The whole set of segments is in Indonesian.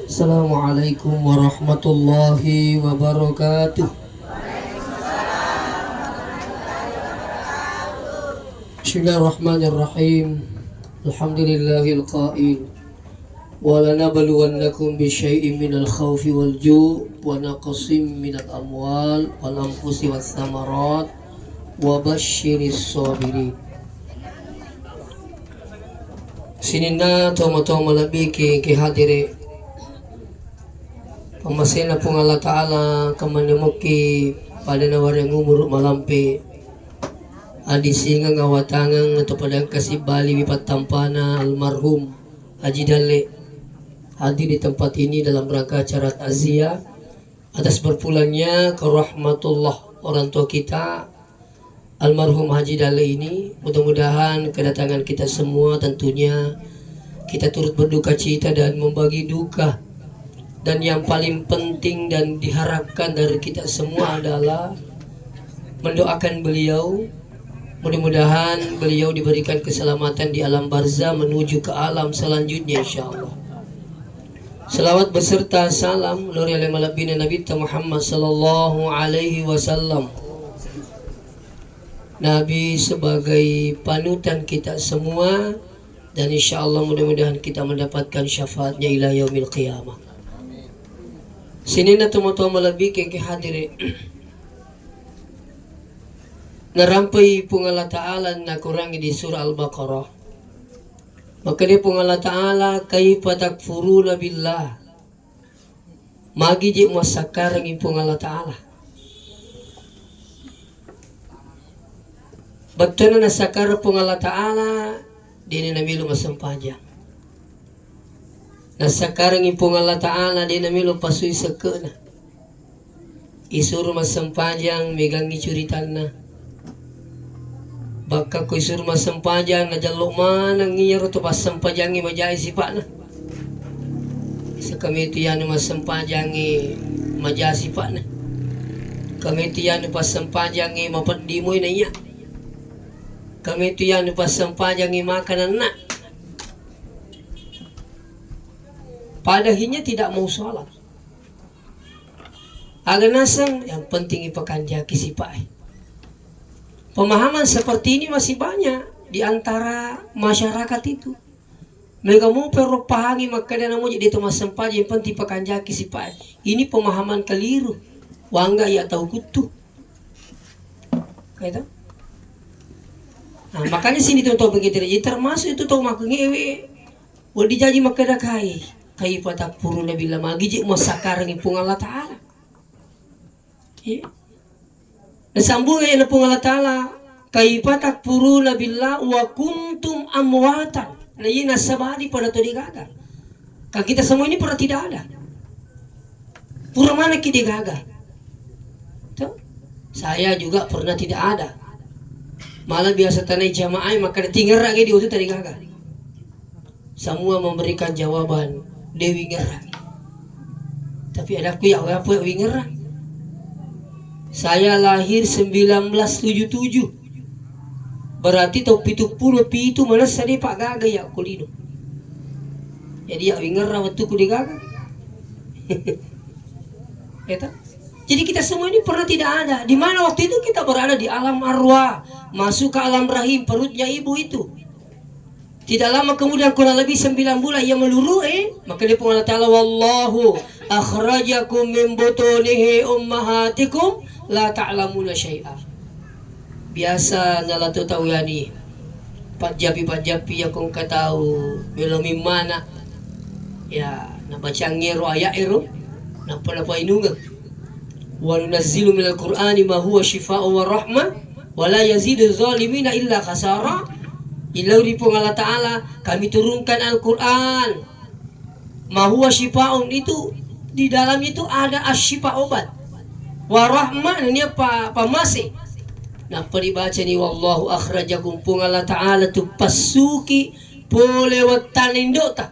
Assalamualaikum warahmatullahi wabarakatuh. Bismillahirrahmanirrahim. Alhamdulillahil qail wa lanabluwannakum bisyai'in minal khawfi wal ju' wa naqsim minal amwal wal anfusi was samarat wa basyiris sabirin. Sinina toma-toma labi ki hadire pamasena pong Allah Ta'ala kamanimuki pada nawarang umur malampi adi singa ngawatangang atau pada kasibali bipat tampana almarhum Haji Dale hadir di tempat ini dalam rangka acara takziah atas berpulangnya ke rahmatullah orang tua kita almarhum Haji Dale ini. Mudah-mudahan kedatangan kita semua tentunya kita turut berduka cita dan membagi duka. Dan yang paling penting dan diharapkan dari kita semua adalah mendoakan beliau. Mudah-mudahan beliau diberikan keselamatan di alam barzah menuju ke alam selanjutnya insyaallah. Selawat beserta salam nuri alaihi malabina Nabi Muhammad sallallahu alaihi wasallam. Nabi sebagai panutan kita semua dan insyaallah mudah-mudahan kita mendapatkan syafaatnya ila yaumil qiyamah. Sini na tumo-tumo malabi kay hadire narampay pong Allah Ta'ala na kurangi di surah Al-Baqarah. Maka di pong Allah Ta'ala kayfa takfuruna billah magiji masakarang pong Allah Ta'ala. Betul na nasakar pong Allah Ta'ala dini namilu masampajang. Nasakarang ipong Allah Ta'ala di namilo pasuy sa na isuro masampajang megang icuritan na baka ko isuro masampajang na jalo man ang ngiyaro to pasampajang majay sipa na sa kami ito yan masampajang majay sipa na kami ito yan pasampajang mapadimoy na iya kami ito yan pasampajang makanan na. Padahinya tidak mau sholat. Aganasan yang penting ipakanjaki si pai. Pemahaman seperti ini masih banyak di antara masyarakat itu. Mereka mau perlu pahami maka dia mau jadi Thomas sempat yang penting ipakanjaki si pai. Ini pemahaman keliru. Wangga ya tahu kutu. Kayak itu. Nah, makanya sini tuh begitu. Jadi termasuk itu tuh maku ngewe. Wadi jaji maka dah kai. Kayfa takfuruna billah magiji masakarang ipong Allah Ta'ala. Nasambung ay pong Allah Ta'ala kayfa takfuruna billah wa kuntum amwatan. Na yun nasabadi pada to digaga. Kang kita semua ini pernah tidak ada. Pura mana kita digaga. Saya juga pernah tidak ada. Malah biasa tanai jamaah maka tinggal lagi di utut tadi gaga. Semua memberikan jawaban Dewi ngerang. Tapi ada aku ya apa ngerang. Saya lahir 1977. Berarti tau pitu pitu mana sari pak gaga ya kulino. Jadi ya ngerang waktu ku digaga. Jadi kita semua ini pernah tidak ada. Di mana waktu itu kita berada di alam arwah, masuk ke alam rahim perutnya ibu itu. Tidak lama kemudian kurang lebih 9 bulan ia meluru maka dia pun Allah Ta'ala wallahu akhrajakum min butunihi ummahatikum la ta'lamuna syai'a. Biasa nala tu tahu yani pajapi yang kong katau belum mana ya na baca ngero ayat ero na pa inunga wa nunazzilu minal qur'ani ma huwa shifaa'un wa rahmah wa la yazidu zalimina illa khasara. Ilauli pong Allah Ta'ala kami turunkan Al-Quran mahuwa syifaun itu di dalamnya itu ada asyifa obat warahmah ini apa masih nah peribaca ni wallahu akhrajakum pong Allah Ta'ala tu pasuki polewat tanindota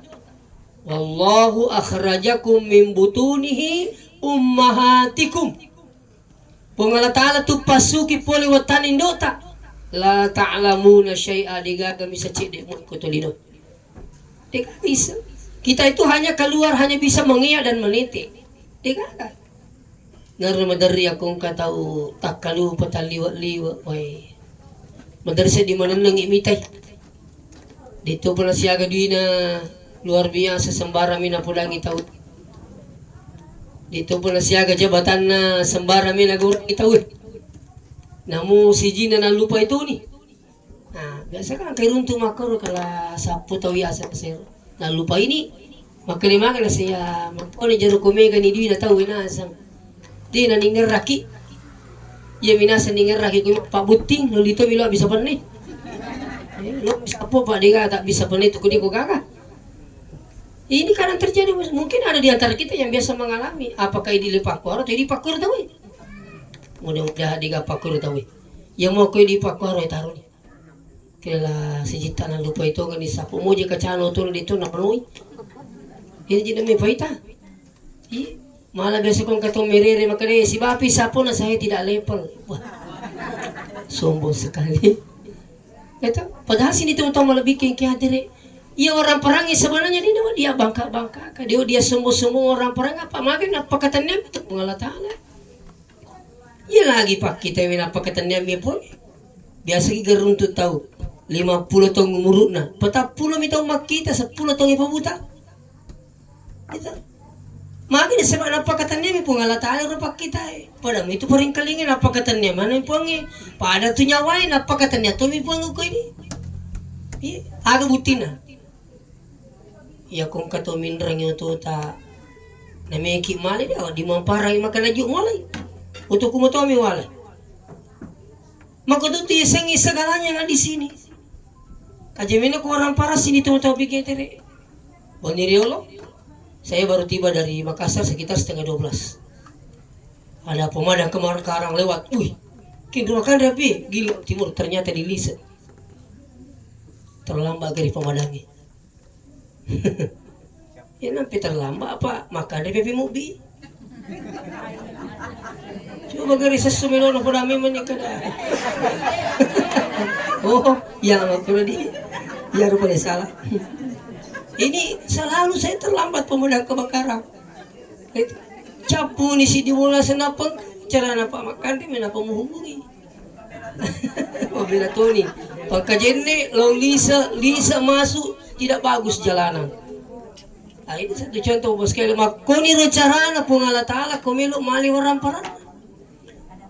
wallahu akhrajakum min butunihi ummahatikum pong Allah Ta'ala tu pasuki polewat tanindota la ta'lamuna syai'a digaga bisa cedek mo ko tolino. Teka bisa. Kita itu hanya keluar hanya bisa mengiyak dan meniti. Tidak. Ngar madari akong katau tak kalu pataliwa-liwa. Wai. Madari sa di mananang imitay. Dito pala siya gadi na luar biasa sembara mina pulang itaw. Dito pala siya jabatan na sembara mina gurang itaw. Namu si Gina na lupa itu ni. Nah, biasa kan kay runtu makaro kala sapu taw yasa sir. Na lupa ini makalimakan na siya magpone jaro kumega ni di na taw inasang. Di na ninger raki. Ya minasa ninger raki ko pabuting no dito milo bisa panit. Lo bisa apa Pak Dika tak bisa panit ko di ko gaga. Ini kadang terjadi, mungkin ada di antara kita yang biasa mengalami. Apakah ini pakur atau ini pakur tahu? Mudah-mudahan diga pakur tahu. Yang mau kau di pakur taruh ni. Kela sejita na lupa itu kan disapu mo jika cano tu dito na penuhi. Ini jadi me paita. Malah biasa kong katong merere makanya si Bapi sapo na saya tidak level. Wah. Sombong sekali. Itu padahal sini teman-teman lebih kaya dire. Iya orang perangi sebenarnya dia bangka-bangka. Dia sombong-sombong orang perang apa makin apa katanya itu pengalatana. Iya lagi Pak kita min apa katanya mi pun. Biasa kita runtut tahu 50 tahun umurna. 40 mitau mak kita 10 tahun ipabuta. Itu. Makin sebab apa katanya mi pengalatana rupa kita. Padahal itu paling kalingin apa katanya mana ipangi. Pada tu nyawain apa katanya tu mi pangu ko ini. Iya, agak butina. Ya kung kato minrang yung tuta na may kimali dia di mamparay makanadyo malay untuk kumato mi walay makututi isang isa galanya nga di sini aja mina ko orang para sini tuh bigay tere Boniriolo. Saya baru tiba dari Makassar sekitar setengah 12. Ada pemadam kemarin lewat. Wih, kinruakan rapi gili timur ternyata di Lisa. Terlambat dari pemadamnya. Ya nanti terlambat apa makan DPP Mubi. Coba garis sesumelo na pudami menikah. Oh, yang aku di, ya rupanya salah. Ini selalu saya terlambat pemadam kebakaran. Capu ni si dimula senapang cara napa makan di mana menghubungi. Bila Tony, pangkajian ni long Lisa masuk tidak bagus jalanan. Nah, ini satu contoh bos sekali makoni recarana pungalatala komelo mali orang paran.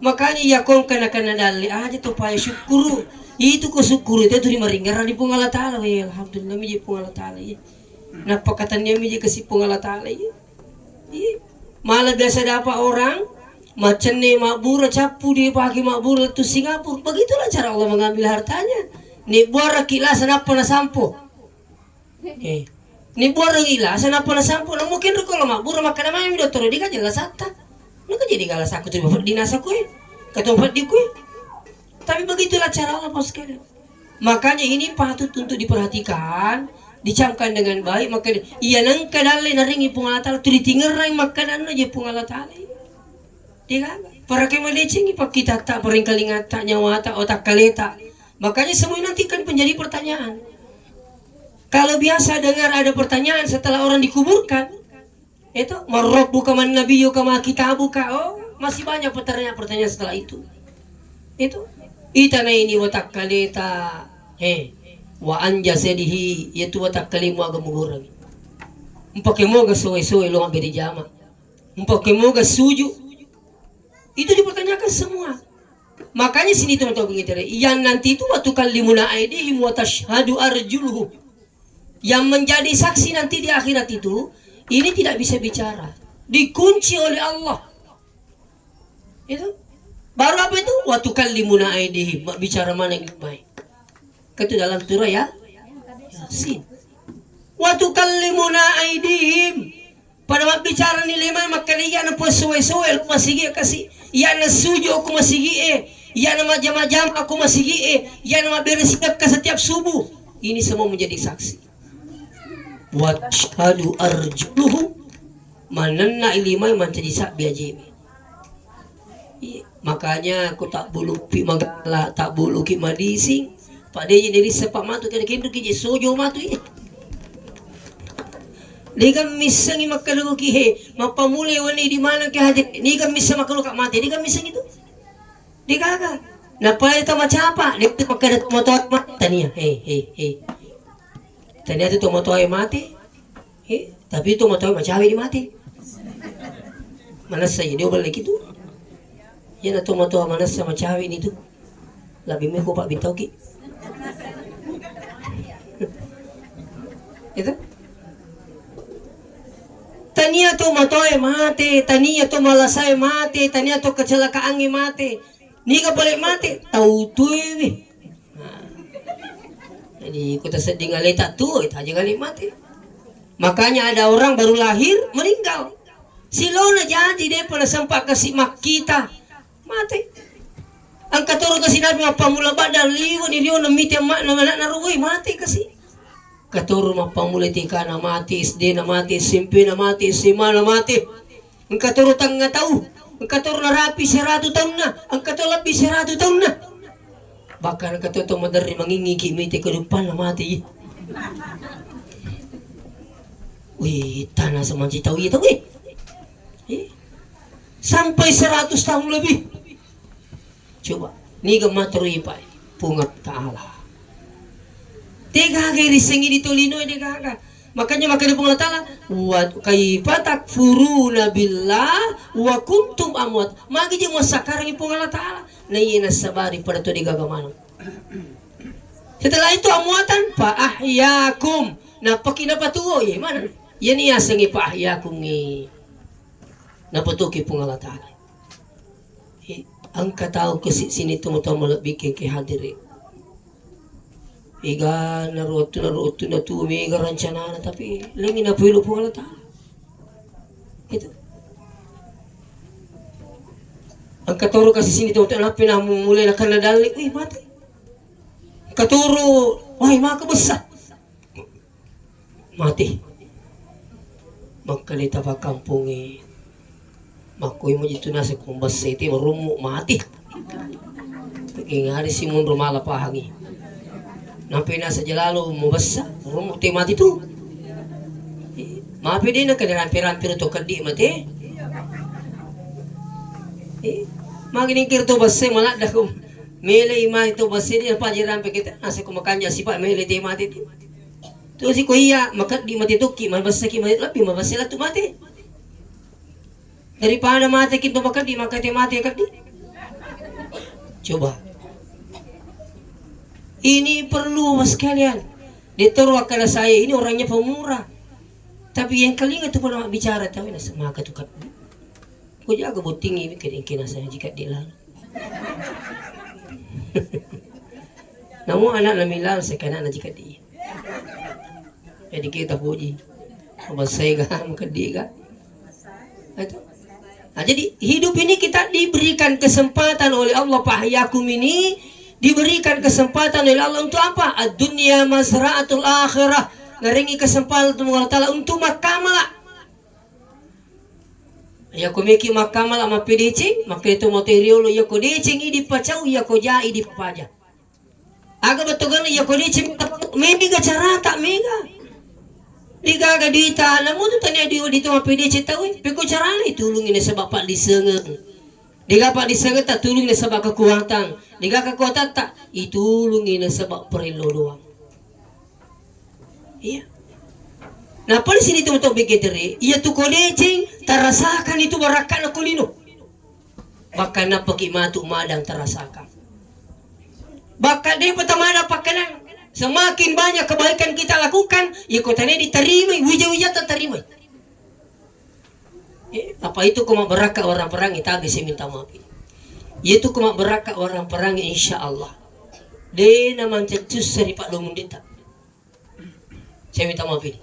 Makanya ya kon kana dali aja tuh paya syukuru. Itu ko syukuru itu di maringgaran di pungalatala. Alhamdulillah mi pungalatala ya. Napa katanya mi kasih pungalatala ya. Malah biasa dapat orang macam ni makbura capu dia pakai makbura tu Singapura. Begitulah cara Allah mengambil hartanya. Ni buara kilasan apa na sampo. Ni buara kilasan apa na sampo. Na mungkin kalau makbura makan nama yang dokter dia kan jelas atta. Nak jadi galas aku tu bapak dinas aku ketempat di ku. Tapi begitulah cara Allah bos sekalian. Makanya ini patut untuk diperhatikan, dicamkan dengan baik. Maka iya nang kadale naringi pungalatala tu ditinggal rai makanan aja pungalatala. Dia para kemelecing pak kita tak peringkali ngata nyawa tak otak kaleta. Makanya semua nanti kan menjadi pertanyaan. Kalau biasa dengar ada pertanyaan setelah orang dikuburkan, itu marabbuka man nabiyyuka ma kitabuka. Oh, masih banyak pertanyaan setelah itu. Itu itana ini otak kaleta wa anja sedihi yaitu otak kalimu agak mugurang. Mpake moga soe-soe lo ngaberi jama. Mpake moga suju. Itu dipertanyakan semua. Makanya sini teman-teman begitu. Yang nanti itu waktu kalimuna aidihim wa tashhadu arjuluhum. Yang menjadi saksi nanti di akhirat itu, ini tidak bisa bicara. Dikunci oleh Allah. Itu. Baru apa itu? Waktu kalimuna aidihim. Bicara mana yang baik. Itu dalam surah ya. Yasin. Waktu kalimuna aidihim. Pada waktu bicara nilai maka dia na posuwe-suwe aku masigi kasih ya na suju aku masigi ya na majam-majam aku masigi ya na beresikap ke setiap subuh. Ini semua menjadi saksi. Wa tashhadu arjuluhum mananna ilimai menjadi saksi ajimi. Makanya aku tak bulu pi magala tak bulu ki madising pada jadi sepak matu kena kindu ki suju matu Di kan misang makalugo kihe, mapamuli wani di mana ke hadir. Di kan misang makalugo mati, di kan misang itu. Di kagak. Napay ito macapa, di kan makada tumotoy mati. Tania, hey. Tania itu tumotoy mati. Tapi tumotoy macawi di mati. Mana saya dia balik itu. Yan na tumotoy mana sa macawi nito. Labi mo ko pa bitaw ki. Itu. Tania to matoy mati, tania to malasay mati, tania to kecelakaan mati. Ni ka balik mati, tautuy. Jadi kita sedih ngalita tuh, itu aja kali mati. Makanya ada orang baru lahir meninggal. Si Lona jadi deh pada sempat kasih makita mati. Ang katuro kasi nabi mapamula badal liwan ni Rio na miti mak na naruwi mati kasi. Katuro mapamula tika na mati, SD na mati, SMP na mati, SMA na mati. Ang katuro tang nga tao, ang katuro na rapi 100 taon na, ang katuro lapi 100 taon na. Baka ang katuro madari mangingiki miti kadupan na mati. Wih, tanah sama cita wih itu wih. Sampai 100 tahun lebih. Coba, ni gamaturi pa pungat ta'ala. Tega gari sengi ditolino tega. Makanya pung ta'ala wa kaifa takfuruna billah wa kuntum amwat. Magi jeung sakarang pung ta'ala. Nayina sabari pada to digagamano. Setelah itu amwatan fa ahyakum. Napakinapatuo mana? Yan iya sengi pa ahyakum ni. Napatuki pung ta'ala. Ang katao kasi sini tumutong malabik kay hadiri. Iga naruto na tumiga rancana na tapi lagi na pulo po ala ta'ala. Ito. Ang katoro kasi sini tumutong na pinamumulay na kanadalik. Uy, mati. Katoro, why makabasa. Mati. Magkalita pa kampungin. Makoy mo dito na sa kumbas sa iti, marumo, mati. Pagkingari si mong rumala pahangi. Nampay na sa jalalo, mabasa, marumo, ti mati to. Mapi din na kanirampir-rampir ito kadi mati. Magining kirto basa, malak na kung mele ima ito basa, di na pajirampi kita, nasa kumakanya si pa, mele ti mati to. To si kuya, makat di mati to, ki, mabasa ki mati, lapi, mabasa la to mati. Daripada mati kita makan di makati mati kan di. Coba. Ini perlu mas kalian. Diterwakan saya ini orangnya pemurah. Tapi yang kali itu pernah bicara tapi nasa maka tu kat. Ko jaga buting ini kena saya jika dia lalu. Namun anak namilal sekana na jika dia. Jadi kita puji. Masai gam kediga. Itu. Nah, jadi hidup ini kita diberikan kesempatan oleh Allah pahyakum ini diberikan kesempatan oleh Allah untuk apa? Ad-dunya mazra'atul akhirah. Ngaringi kesempatan Allah Ta'ala untuk makamala. Ya kumiki makamala ma PDC, maka itu material ya ko decing idi pacau ya ko jai di paja. Aga batogan ya ko decing mega cara tak mega. Digaga dita, namun tu tanya dia dito mapili cita we. Peko carana itulungin na sa bapak disengeng. Diga pa disengeng tak tulungin na sa baka kuwatang. Diga kakuwatan tak itulungin na sa bak perilo doang. Iya. Nah, pala sini tu untuk bigiteri, iya tu kodecing tarasakan itu barakan na kulino. Baka na pagimatu madang tarasakan. Baka din patamana pakanan. Semakin banyak kebaikan kita lakukan, ya kotanya diterima, wija-wija terima. Apa itu kuma beraka orang perang itu agak saya minta maaf. Itu kuma beraka orang perang insya Allah. Dia nama cecus dari Pak Domundita. Saya minta maaf ini.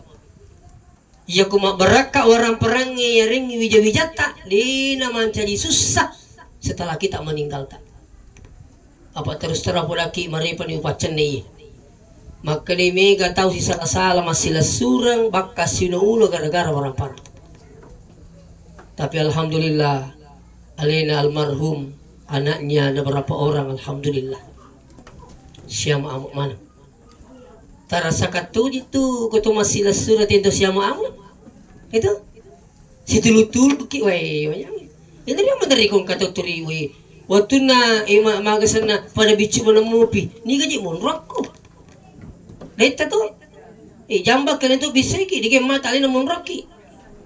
Ya kuma beraka orang perang yang ring wija-wija tak. Dia nama jadi susah setelah kita meninggal tak. Apa terus terapulaki maripan upacan nih. Maka di mega tahu si salah masih surang bakas sinuulo gara-gara orang parang. Tapi alhamdulillah alena almarhum anaknya ada berapa orang alhamdulillah. Siapa amu mana? Tarasa katu itu kutu masih surat itu siapa amu? Itu si tulu-tulu ki we. Itu dia menteri kong kata turi we. Waktu na magasan na pada bicu mana mupi. Ni gaji monrak ko. Deta tu. Jambak kena tu bisa ki di game mata lina monrak ki.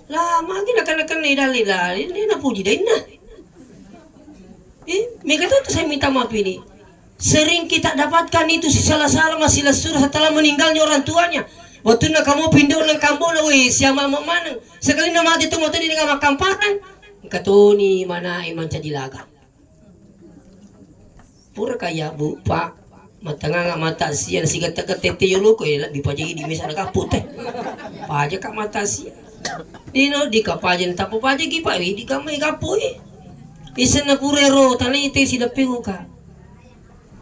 Lah magi nak kan ni dah ini na puji dah ina. Mereka tu saya minta maaf ini. Sering kita dapatkan itu si salah-salah masih lesur setelah meninggalnya orang tuanya. Waktu nak kamu pindah nang kampung na we siapa mana. Sekali nama mati tu motor di dengan makam parang. Kata ni mana iman cadilaga. Pura kaya bu pak matanga mata sian si kata tete yolo ko lebih paja di mesa kaput paja kak mata sian dino di kapajen tapo paja ki pa di kamay kapoy isa na purero tanay ite sila ka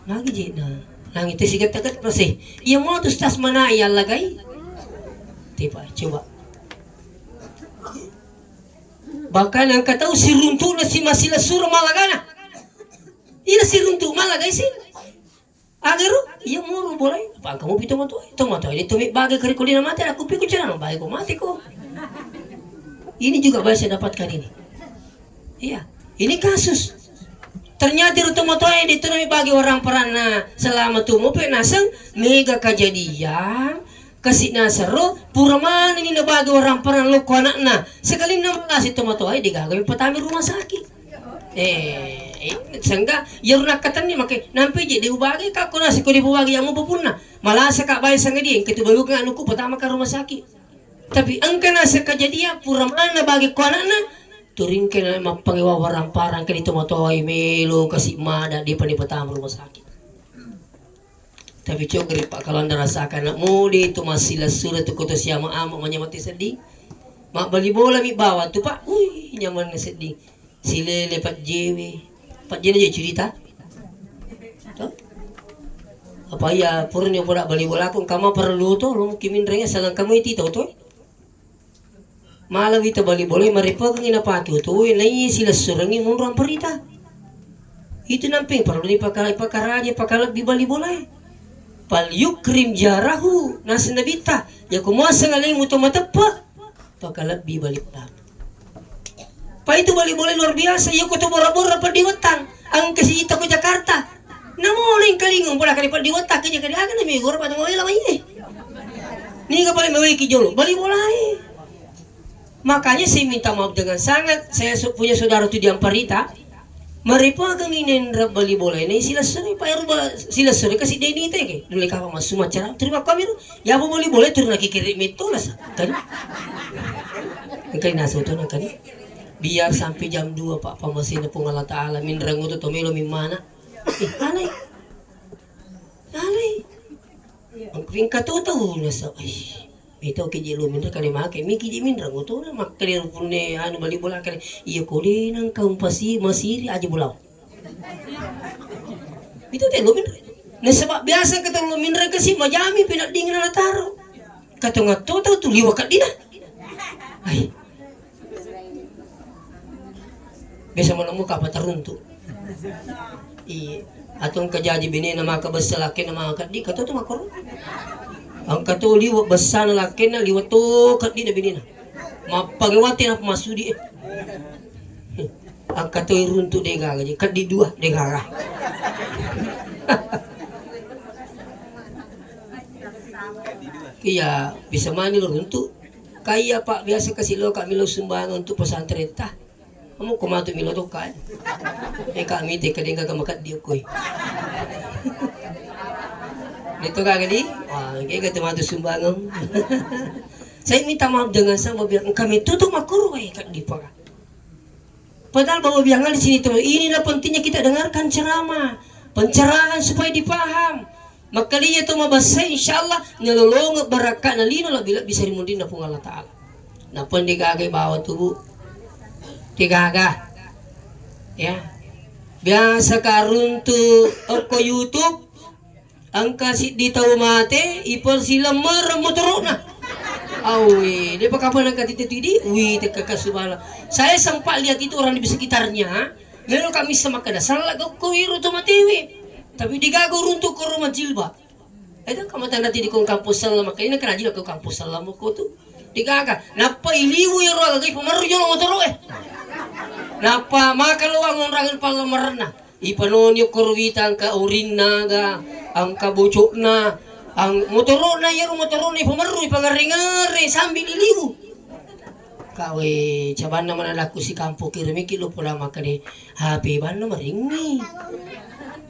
lagi je na lang ite si kata prose iya mo to stas mana iya lagay tipa coba bahkan ang katao si runtu na si masila suro malagana. Ila si runtu malah guys sih. Agero, iya muru boleh. Apa kamu pito moto? Itu moto ini tumi bagai kari kulina mati. Aku pikir jangan bagai kau mati kok. Ini juga saya dapatkan ini. Iya, ini kasus. Ternyata runtu moto ini ditumi bagi orang perana selama tumu penaseng mega kejadian. Kasih nasaro puraman ini bagi orang perana lo anakna. Sekali nama kasih tomato ini digagawin petami rumah sakit. Sangga yarna katanya makai nampi je diubagi kak kau nasi kau diubagi yang mau punna malah sekak bayi sangga dia ketu baru kan anuku pertama ke rumah sakit tapi angka nasi kejadian pura mana bagi kau anakna turin kena mapangiwa warang parang kali tomatoi melo kasih mada di pertama rumah sakit tapi coba pak kalau anda rasakan nak mudi itu masih lesur itu kota siapa amak menyamati sedih mak beli bola mi bawa tu pak nyaman sedih sile lepat jewe Pak Jena aja cerita apa ya purnya pula balik bola aku kamu perlu tuh lu kimin rengnya salang kamu itu tahu tuh malam itu balik bola maripa kang ina patu tuh nai sila surangi munduran perita itu namping perlu dipakai aja pakai lebih balik bola pal yukrim jarahu nas nabita ya kumuasa ngalai mutu matapa pakai lebih balik Pak itu balik boleh luar biasa. Ya kau tu bora-bora pergi utang. Ang kasi ita ko Jakarta. Namuling kalingong pula kali pergi utang kerja kali akan nami gor pada mau lama ini. Ni ka paling mawai kijolo. Balik boleh. Makanya saya minta maaf dengan sangat. Saya punya saudara tu di Amparita. Maripa kang inendra balik boleh. Ni sila suri pa ruba sila suri kasi deni ite ke. Dulu ka mas sumacara. Terima kami ya apa balik boleh turun lagi kirim itu lah kan. Engkai naso tu nak kan. Biar sampai jam 2 Pak pamasin na pong Allah Ta'ala minrang ito tumilo mimana alay ang kring katuto na sa ito kiji luminra kali make miki di minrang ito na makalir po ni ano bali bola kali iya ko din ang kaumpasi masiri aja bulaw ito tayo luminra nasabak biasa katong luminra kasi majami pinagdingin na nataro katong nga tuto tuliwa ka din ay Bisa menemukan apa teruntuk. Atong kajaji bini nama kabasa laki nama kadi kato tu makor. Ang kato liwat basa na laki na liwat to kadi na bini na. Mapagawati na pamasudi. Ang kato runtuk dega gaji kadi dua dega. Kaya bisa mani lo runtuk. Kaya pak biasa kasih lo kami lo sumbangan untuk pesantren tah. Kamu kumato milo to kan? Kami te kading kagamakat di ukoy. Dito kagadi? Kaya ka tumato sumbangan. Saya minta maaf dengan sama bilang kami tutup makurway kat di pa. Padahal bahwa biangan di sini teman, inilah pentingnya kita dengarkan ceramah, pencerahan supaya dipaham. Maka dia itu mabasa insyaallah nalolong barakat nalino lah bila bisa dimundin na pung Allah Ta'ala. Na pendigagay bawat tubuh. Tigaga ya biasa karuntu ko YouTube ang kasi di tahu mate ipon sila motor na awi di pa kapan nagkatitidi wi tekakasubala saya sempat lihat itu orang di sekitarnya meron kami sama kadasal lagaw ko hiro tumatiwi tapi digago runtu ko rumah jilba itu kamatan nanti di kong kampus salam makanya kena jilba ko kampus salam ko tu Tigaga, napa iliwu yung roga kay pamaryo ng motor eh. Napa makaluwang ng ragan palamarna. Ipanon yung kurwita ang kaurin na ga, ang kabuchok na, ang motoro na yung motoro na ipamaryo, ipangaringari, sambil iliwu. Kawe, caban naman anak ko si Kampo kirimi kilo pula makani happy ban na maringi.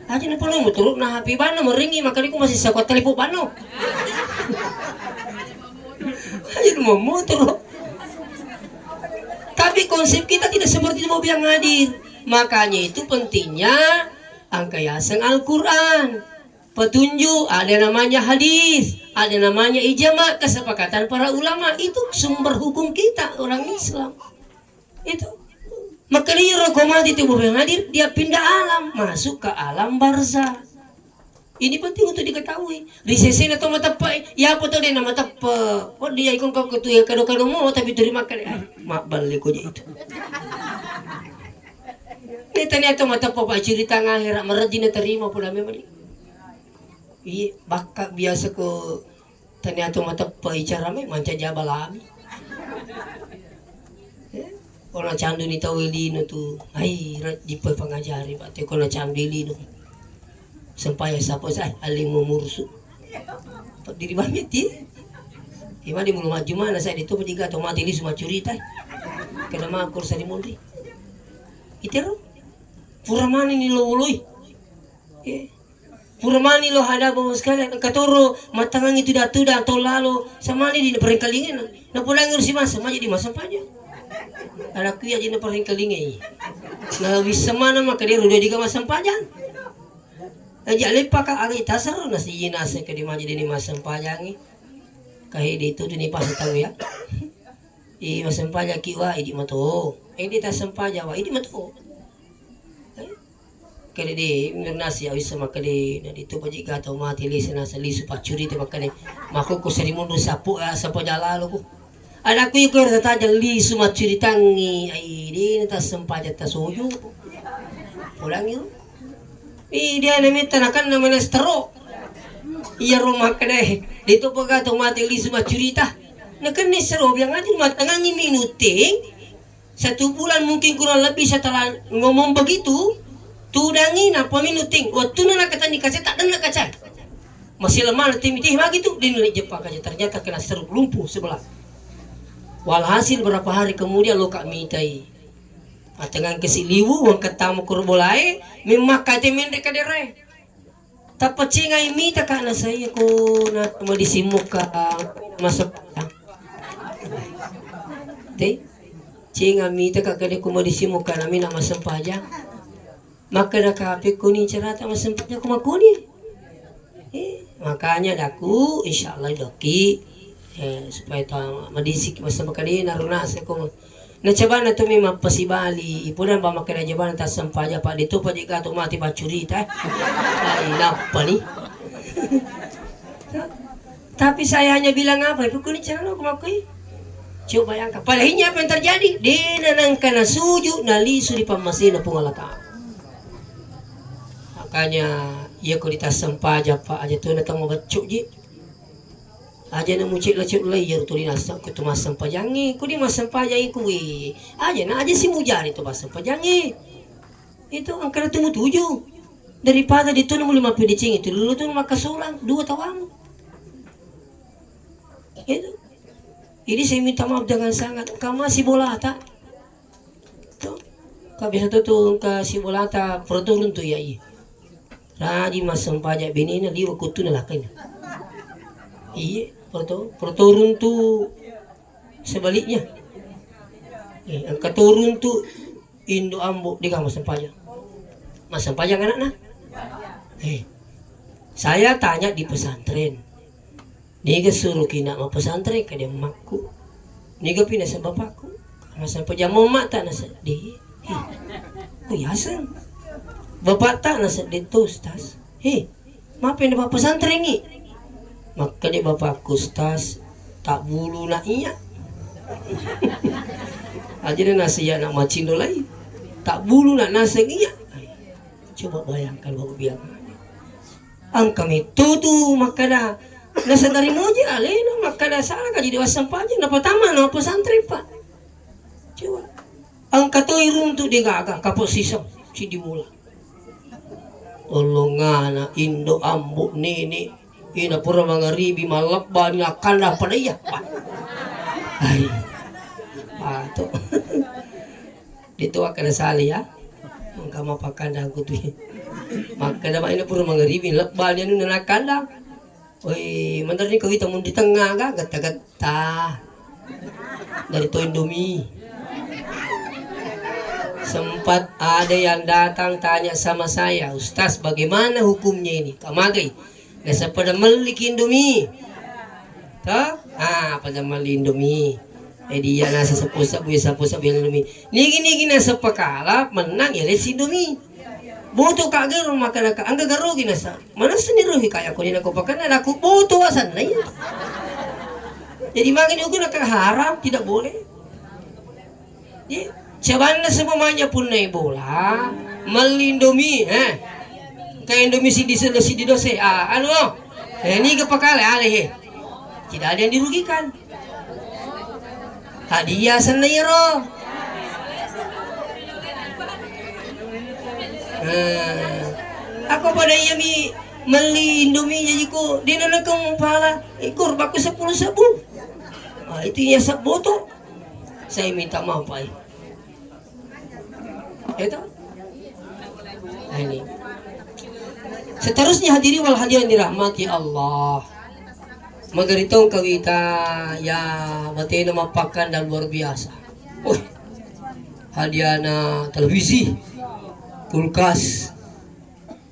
Aja na pala mo turok na happy ban na maringi makani ko masih sakot talipo pano. Aja mo motor. Tapi konsep kita tidak seperti itu yang hadir. Makanya itu pentingnya ang kayasang Al-Quran. Petunjuk, ada namanya hadis, ada namanya ijma, kesepakatan para ulama. Itu sumber hukum kita orang Islam. Itu. Maka dia rokomati tubuh yang hadir, dia pindah alam, masuk ke alam barzah. Ini penting untuk diketahui. Risesen atau matapai, ya apa tuh dia nama tapa? Oh dia ikut kau ketua kado-kado mau tapi terima kasih. Mak balik aja itu. Ini ternyata mata papa cerita ngakhirat merajin terima pula memang. Iya, bakak biasa ko ternyata mata paicara me manca jabal abi. Orang candu ni tawilino tu, ai di pengajari bate ko na candu lino. Sampai sapa sai aling mumursu. Diri bami ti. Ima di mulu maju mana saya itu bertiga atau mati li semua cerita. Kada makur sa di mundi. Itero. Puramani ni loloi. Puramani lo hada bawa sekalian katoro matangan itu dah atau lalu sama ni di perengkalingin na pulang ngurus masa maja di masa paja ada kuya di perengkalingin na bisa mana maka dia udah di masa paja aja lepa ka agak tasar na si jinasa ke di maja di masa paja ni kahit itu ni pas tahu ya i masa paja kiwa idi mato di tasam paja wa idi mato kali di nasi awis sama kali na dito pa jiga to mati li sana sa lisu pacuri te makane mako ko sari mundo sapu sapo jalalo ko ada ku ko ta jang lisu macuri tangi ai di ta sempaja ta soyo pulang yun dia na minta nakan na menestero iya rumah kene dito pa to mati lisu macuri ta nakan ni sero yang adil matangan minuting 1 bulan mungkin kurang lebih setelah ngomong begitu tudangin apa minuting waktu na nakatani kasi tak dan nakacay masih lemah nanti mitih magi tuh dinilai Jepang aja ternyata kena seruk lumpuh sebelah walhasil berapa hari kemudian lo kak mitai atengan kesiliwu wang ketamu kurbolai memakai temendek kadere tapat cingai mita kana saya ko na tumadisimuka masuk te cinga mita kakade ko madisimuka namin na masampaja maka nakapik ko ni cerita masempatnya kumakuni makanya daku insyaallah doki supaya tahu madisik masa makali naruna sa ko na coba na tumi mapasibali ipunan ba makana jaban ta sampaja pa dito pa jika to mati bacurita ay napa ni tapi saya hanya bilang apa ibu kuni cerita kumakui coba bayangkan padahal apa yang terjadi dinanangkan na suju na lisu di pamasina pungalata makanya ia ko ditasam paja pa aja tu natang mabacuk ji aja na mucik lacuk layer tu dinasa ko tu masam pajangi ko di masam pajangi ko aja na aja si mujari tu masam pajangi itu angkara tunggu 7 daripada dito na mo 5 pidicing itu lulu tu makasulang 2 tawang itu ini saya minta maaf dengan sangat kamu masih bolata tu kabisa tu ka si bolata perturun tu ya Raji masam pajak bini na liwa kutu na lakin. Iya, perturun tu sebaliknya. Ang katurun tu Indo Ambo di masam pajak. Masam pajak anak na. Saya tanya di pesantren. Niga suruh kina ma pesantren ka dia makku. Niga pindah sa bapakku. Masam pajak mau mata na sa di. Oh yasan. Bapak tak nasa dito ustaz. Maafin na bapak pesantren ni. Maka di bapak ustaz tak bulu na iya. Aja na nasa iya nak macindo lagi. Tak bulu na nasa iya. Coba bayangkan bapak biar. Ang kami tutu maka na Nasa dari moja alena makada salah ka jadi wasam paja na pertama na pesantren pak. Coba. Ang katoy runtu di gaga kapos sisam si dimula. Tolongana Indo ambu nini ina pura mangaribi malakban nga kanda padaya pak. Ay. Pato. Dito akada sali ya. Mangka mapakanda ko tu. Makada ba ina pura mangaribi lakban yan na nakanda. Oi, mandar ni kau hitam di tengah ga gata-gata dari to Indomie. Sempat ada yang datang tanya sama saya, Ustaz bagaimana hukumnya ini? Kamagai, nasa pada melik Indomie, toh? Pada melik Indomie. Dia nasa sapu-sapu Indomie. Nigi nasa pakala menang ya les Indomie. Boto kagero makan ka angga garo ginasa mana sendiri kaya ko nina ko pakan aku boto asan na yan. Jadi makin ugo haram tidak boleh. Jadi caban na semamanya pun na bola melindomi kaya Indomie si didose ano ini kepakale aleh tidak ada yang dirugikan. Hadiah sana yero. Ako pada yami mali Indomie jadi ko di na kang pala ikor baku 10 sabu. Itu ya saboto. Saya minta maaf pak. Itu. Ini. Seterusnya hadiri wal hadirin dirahmati Allah. Magaritong kawita ya matino mapakan dan luar biasa. Hadiah na televisi. Kulkas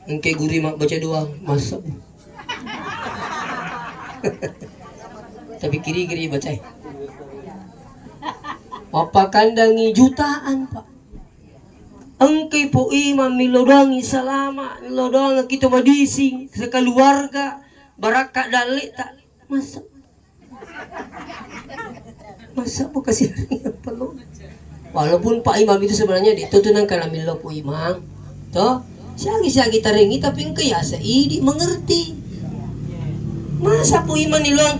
engke guri mak baca doang masak. Tapi kiri baca. Apa kandangi jutaan pak. Engke po imam milodongi salama milodongi kita madising sekeluarga baraka dalik tak masak. Masak po kasi perlu. Walaupun Pak Imam itu sebenarnya ditutunan karena milo po imam, toh siagi taringi tapi engke ya seidi mengerti. Masa po imam niluang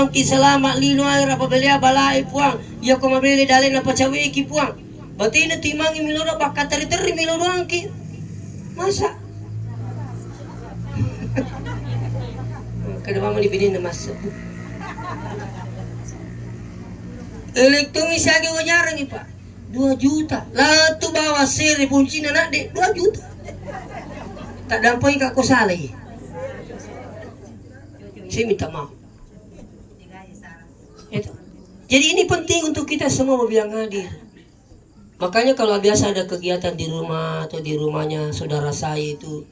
kisalama lino ay rapabelia balai puang, iya ko mabili dali na pacawiki puang. Bati na timangi milo na baka tari milo doang ki. Masa? Kada mo libinin na masa. Elektroni siagi wajarang ni Pak. 2 juta. Lah tu bawa seri punci nak dek 2 juta. Tak dampai kak kosa lagi. Saya minta maaf. Itu. Jadi ini penting untuk kita semua bilang hadir. Makanya kalau biasa ada kegiatan di rumah atau di rumahnya saudara saya itu,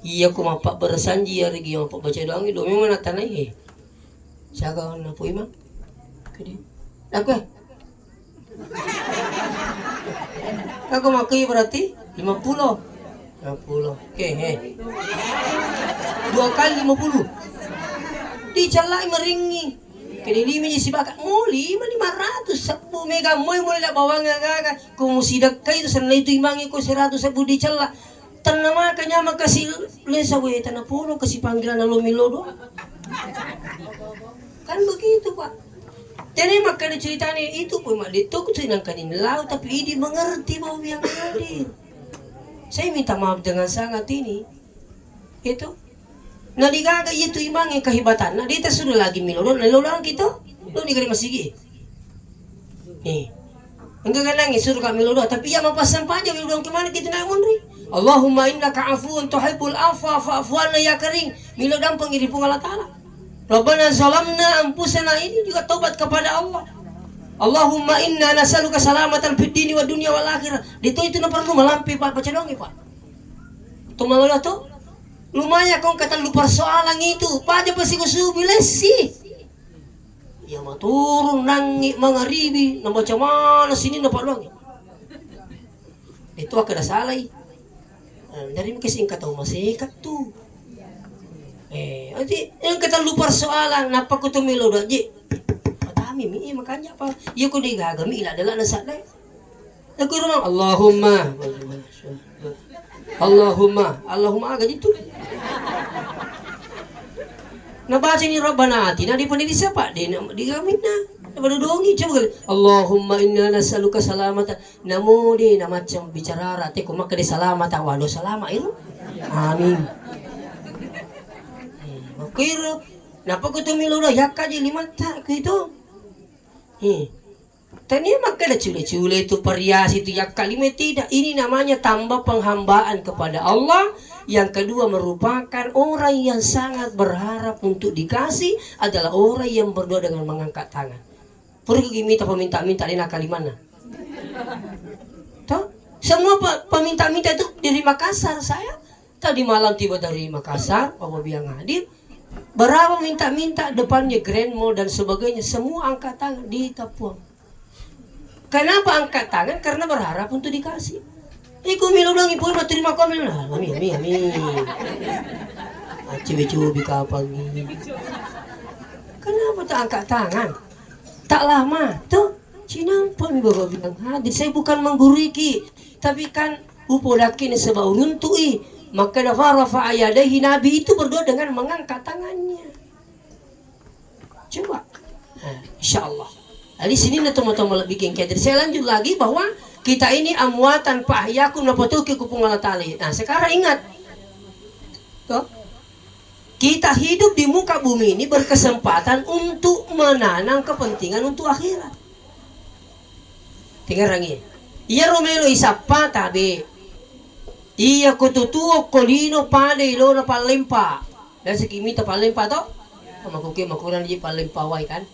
iya ku mapak bersanji ya regi mapak baca doang itu memang nak tanai. Saya kau nak imam. Kedi. Aku. Aku makai berarti 50. Oke, 2 kali 50. Dicelak meringi. Kini lima si bakat muli 500 10 mega moy mulai bawang gaga. Kung sidak kay itu sana itu imangi ko 100 10 dicelak. Tanama kanya makasih lesa we tanah pulo kasi panggilan na lumilodo. Kan begitu Pak. Jadi makanya ceritanya itu pun mak itu aku senang kanin laut tapi ini mengerti bahwa yang hadir. Saya minta maaf dengan sangat ini. Itu. Nah digaga itu imang yang kehebatan. Nah dia sudah lagi milodon. Lalu kita lu ni kali masih nih. Enggak kan nangis suruh kami milodon. Tapi ya mapasang panjang milodon kemana kita nak munri. Allahumma innaka afuun tuhibbul afwa fa'fu anna ya karim. Milodon pengiri pun Allah Ta'ala. Rabbana zalamna anfusana ini juga taubat kepada Allah. Allahumma inna nas'aluka salamatan fid dini wa dunya wal akhirah. Itu na perlu melampi Pak baca dong Pak. Tumalah tu lumayan kau kata lu persoalan itu. Pada pasti kusubi lesi. Ya maturun nangi mangaribi na baca mana sini na Pak dong. Itu akan salah. Dari mungkin kata masih kat tu. Nanti yang kata lu persoalan napa ku tumilo doji. Patami mi makanya apa? Ya ku digagami ila adalah nasa dai. Aku rumah Allahumma agak itu. Nabaca ni Rabbana atina di pandai siapa? Di kami na. Badudongi coba kali. Allahumma inna nas'aluka salamata. Namo di na macam bicara rate ko makade salamata walo salama itu. Amin. Makiro napa ko tumilo na yakka di limata ko itu. Tanya maka ada cule-cule itu variasi itu yang kalimat tidak. Ini namanya tambah penghambaan kepada Allah. Yang kedua merupakan orang yang sangat berharap untuk dikasih adalah orang yang berdoa dengan mengangkat tangan. Pergi minta peminta-minta di kalimantan. Tahu? Semua peminta-minta itu dari Makassar. Saya tadi malam tiba dari Makassar, Bapak bilang hadir. Berapa minta-minta depannya Grand Mall dan sebagainya, semua angkat tangan di Tapuang. Kenapa angkat tangan? Karena berharap untuk dikasih. Iku milo dong ibu mau terima komen lah. Ami. Cubi kapal ni. Kenapa tak angkat tangan? Tak lama tuh. Cina apa mi bapak bilang hadir. Saya bukan mengguriki, tapi kan upodakin sebab uruntui. Maka rafa ayadahi Nabi itu berdoa dengan mengangkat tangannya. Coba, insya Allah. Di sini na teman-teman lebih kengkeder. Saya lanjut lagi bahwa kita ini amwatan pahyakum napatuki kupung Allah Ta'ala. Nah sekarang ingat, toh, kita hidup di muka bumi ini berkesempatan untuk menanam kepentingan untuk akhirat. Tinggal lagi. Iya Romelo isapa tabe. Iya kututuo kolino pade ilo na palempa. Dan sekimita palempa to. Makuran di palempa wai kan.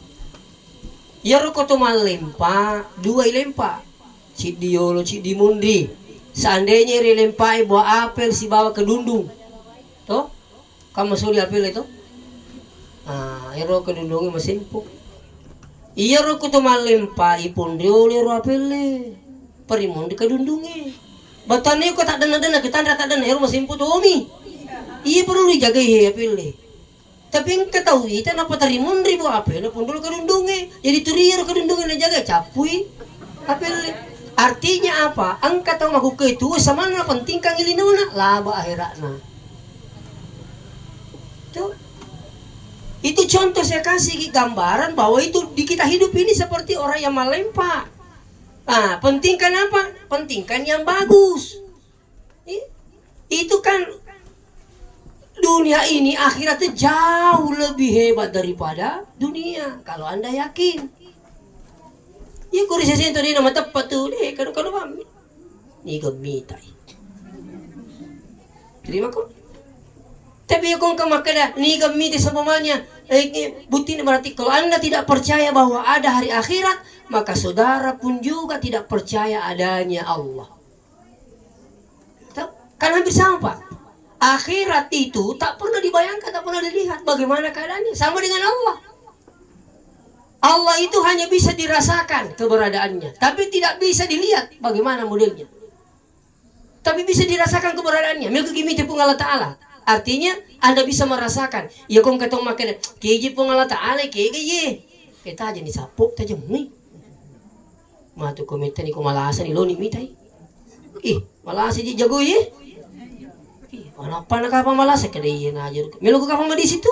Iya roko to malempa, dua ilempa. Cidiolo cidimundi. Seandainya rilempai buah apel si bawa ke dundung. Toh? Kamu suli apel itu? Iro ke dundungnya masimpuk. Iya roko to malempa ipun riole ro apel. Perimundi ke dundungnya. Batane ko tak dana-dana kita tak dana ero masimpuk to omi. Iya perlu dijaga ya apel. Tapi yang ketahui itu apa tarimun ribu apel pun dulu kedundungnya. Jadi turier kedundungnya na jaga capui apel. Artinya apa? Angkat tahu maku ke itu sama na penting kang ilinuna laba akhiratna. Tuh. Itu contoh saya kasih gambaran bahwa itu di kita hidup ini seperti orang yang melempa. Pentingkan apa? Pentingkan yang bagus. Itu kan dunia ini akhiratnya jauh lebih hebat daripada dunia. Kalau Anda yakin. Ya kuri saya sentuh di nama tepat tuh deh. Kalau paham. Ni gemitai. Terima kasih. Tapi kung kamakada ni gemitai semuanya. Bukti ini berarti kalau Anda tidak percaya bahwa ada hari akhirat, maka saudara pun juga tidak percaya adanya Allah. Kan hampir sama Pak. Akhirat itu tak pernah dibayangkan, tak pernah dilihat bagaimana keadaannya. Sama dengan Allah. Allah itu hanya bisa dirasakan keberadaannya, tapi tidak bisa dilihat bagaimana modelnya. Tapi bisa dirasakan keberadaannya. Mereka gimiti pun Allah Ta'ala. Artinya Anda bisa merasakan. Ya kong ketong makan keji pun Allah Ta'ala kege ye. Kita aja nih sapok taja mui. Matu komenta ni ko malasa ni lo ni mitai. Malasa ji jago ye. Apa nak apa malasa kada iya na aja. Melo ko kapang madi situ.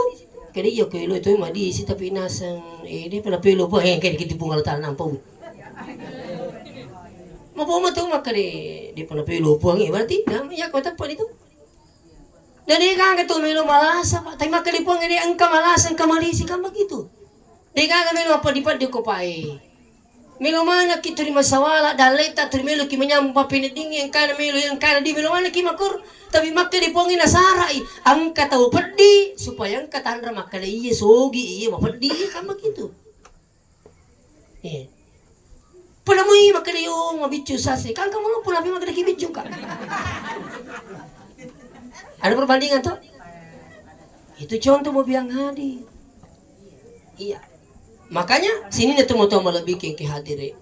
Kada iya ko ilo itu madi si tapi nasang dia pernah pelo po kada kiti pun Allah Ta'ala nampau. Mapo matu makade di pernah pelo po berarti namanya ko tapo itu. Jadi kan ketu melo malasa Pak. Tapi makade po ngede angka malasa angka malisi kan begitu. Deka melo apa di padi ko pai. Melo mana kita di masawala daleta termelo ki menyampa pineding yang kana melo yang kana di melo mana ki makur. Tapi makade po nginasarai angka tahu pedi supaya angka tandra makade iya sogi iya mapedi kan begitu. Pula mo iya makade yung mabicu sasi. Kan kamu lo pula makade kibicu ka. Ada perbandingan tuh? Itu contoh mau biang hadir. Iya. Makanya sini nih teman-teman lebih ke hadire.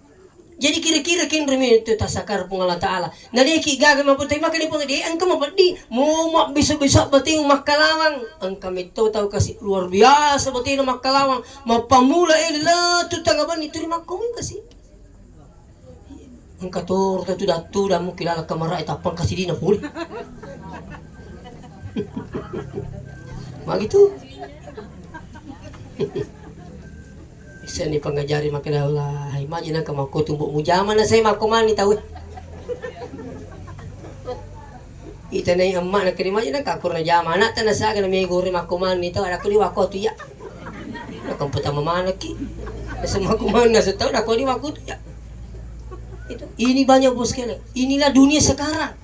Jadi kira-kira kin remi itu tasakar pung Allah Ta'ala. Nadi ki gaga maputai makan pung di angka mapadi. Mau mak bisa-bisa bating makalawang. Angka mito tahu kasih luar biasa bating makalawang. Mapamula tu tagaban itu lima kawin kasih. Angka tur tu datu dah mungkin ala kamera itapan kasih dina puli. Begitu. Isa ni pangajari makadawla. Imagine ka mako tumbok mo jaman na say makuman ni tawi. Ita na yung emak na kanimanya na kakur na jaman anak ta na sa na may guri makuman nito anak ko di wako tuya. Nakang puta mamana ki. Nasa makuman na sa tao ako di wako tuya. Itu ini banyak bos sekali. Inilah dunia sekarang.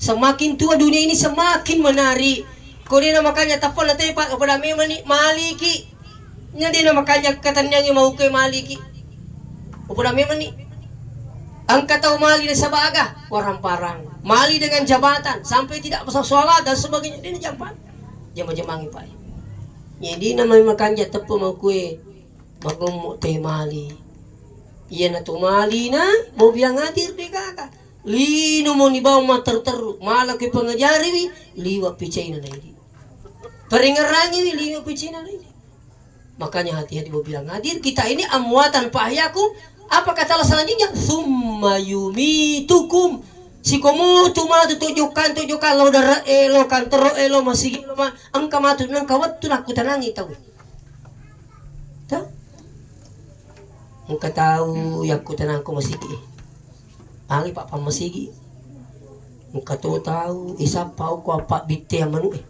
Semakin tua dunia ini semakin menarik. Kau dia makanya tapal na tayo pa kepada memang ni maliki. Nya dia makanya katanya yang mau ke maliki. Kepada memang ni angkat tahu mali dan sabaga orang-parang mali dengan jabatan sampai tidak pasal sholat dan sebagainya dia jampan jam-jamangi pai jadi namanya makanya tepu mau kue magumuk teh mali iya na tu mali na mau biang hadir deh kakak lino mau ni bawa mater teru malah ke pengajari wi liwa picai na ini peringerangi wi liwa picai na ini makanya hati-hati mau biang hadir kita ini amwatan pahyaku. Apa kata Allah selanjutnya? Summa yumitukum. Si kamu cuma tunjukkan lo darah elo kantero elo masih elo mah angka matu nang kawat tu nak kutanangi tahu. Tahu? Engkau tahu yang kutanang ko masigi. Angi pak pamasigi. Engkau tahu isap pau ko apa bitte manu eh.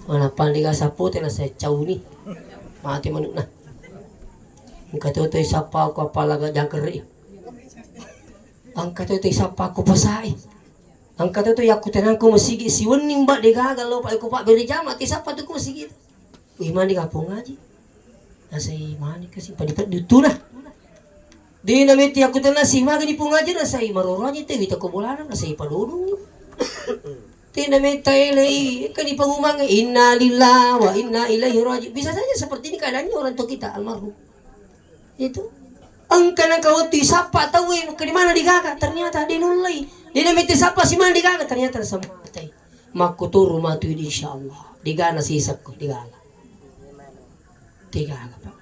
Mana pandiga sapo tena saya cau ni. Mati manu nah. Angkat itu sapa ko palaga jangkeri. Angkat itu sapa ko pasai. Angkat itu yaku tenang ko masigi siwen nimba degaga lo pa ko pa beri jama ti sapa tu ko masigi. Iman di kapong ngaji. Nasai mani kasi padipat dutuna. Di namit yaku tenang si maga di pungaji nasai maroronya te kita ko bolana nasai padudu. Ti namit tailai kan di pangumang inna lillahi wa inna ilaihi raji'un. Bisa saja seperti ini keadaannya orang tua kita almarhum. Itu angka na kawati sapa tahu ke di mana digaga ternyata dinulai dia namiti sapa si mana digaga ternyata samatay makuturo matu insyaallah digana sisak ko digala pak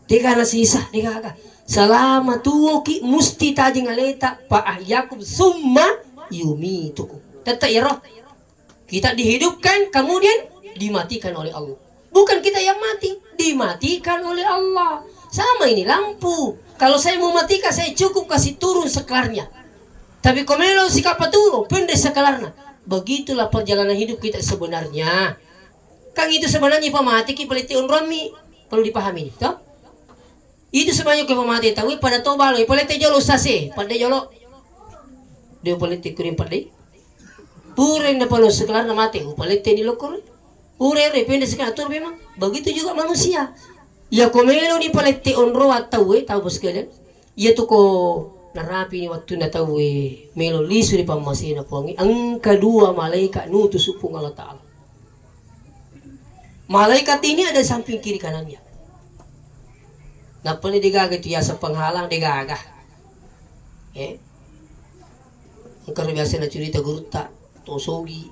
digana sisa digaga salama tuwo ki musti tajing aleta pa ahyakum summa yumitukum tata iro kita dihidupkan kemudian dimatikan oleh Allah bukan kita yang mati dimatikan oleh Allah. Sama ini lampu. Kalau saya mau matikan saya cukup kasih turun sekelarnya. Tapi komelo si kapatu pendek sekelarnya. Begitulah perjalanan hidup kita sebenarnya. Kang itu sebenarnya pamati ki peliti unromi perlu dipahami toh. Itu sebenarnya ke pamati tahu pada toba lo peliti jolo sase pada jolo. Dia peliti kuring pada. Pure na palo sekelarnya mati peliti ni lokor. Pure pendek sekelar tur memang. Begitu juga manusia. Ya komelo ni palete onro atau tahu bos kalian ya tu ko narapi ni waktu na tahu melo lisu ni pamasina pongi ang kedua malaikat nutus upung Allah Ta'ala malaikat ini ada samping kiri kanannya napa ni digaga itu ya penghalang digaga ang biasa na cerita guruta tosogi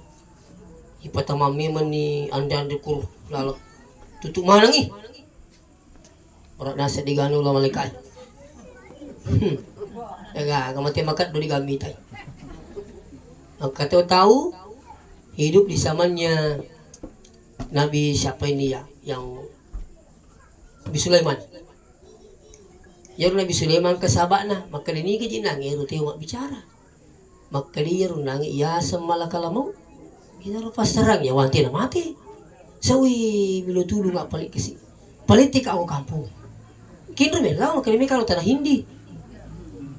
ipatama memang ni anda kur lalu tutup malangi orang nasa digano lah malaikat. Jaga, kamati makat do digamitai. Kata tahu hidup di zamannya Nabi siapa ini ya yang Nabi Sulaiman. Ya Nabi Sulaiman kesabakna maka ini ke jinang eru teu bicara. Maka dia runang ya semala kalamau. Kita lepas terang ya wanti na mati. Sawi bilo tulu ngak palik kesi. Politik aku kampung. Kini melau kami kalau tanah Hindi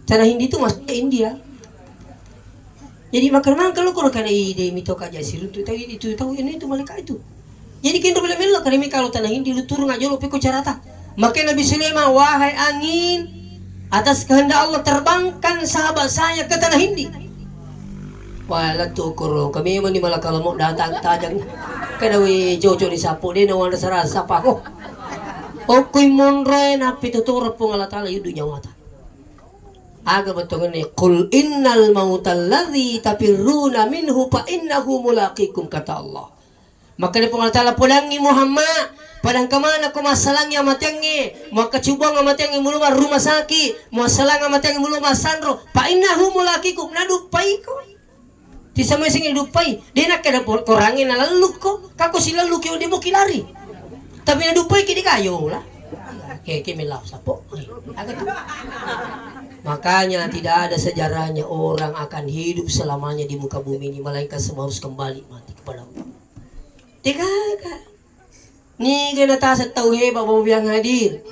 itu masuknya India. Jadi makan kalau kena ide mito kaja siru itu tahu ini itu mereka itu. Jadi kini melau kami kalau tanah Hindi lu turun aja lu peko carata. Maka Nabi Sulaiman wahai angin atas kehendak Allah terbangkan sahabat saya ke tanah Hindi. Wala tu kurung kami mani malah kalau mau datang tajang kada we jojo disapu dia na wala sarasa pa ko. Okoy monre na pituturap po Allah Ta'ala yudo niya wata. Aga betul ni qul innal mautal ladzi tafirruna minhu fa innahu mulaqikum kata Allah. Maka ni Allah Ta'ala pulangi Muhammad padang kamana ko masalangnya matengi maka cubang matengi muluma rumah sakit masalang matengi muluma sandro fa innahu mulaqikum nadu paiko. Ti sama sing dupai, dia nak kada korangin na laluk ko. Kako sila laluk yo di mo kilari. Tapi na dupai kini kayo lah. Keke melap sapo. Makanya tidak ada sejarahnya orang akan hidup selamanya di muka bumi ini, melainkan semua harus kembali mati kepada Allah. Tidak. Ni kena tak tahu bapak yang hadir.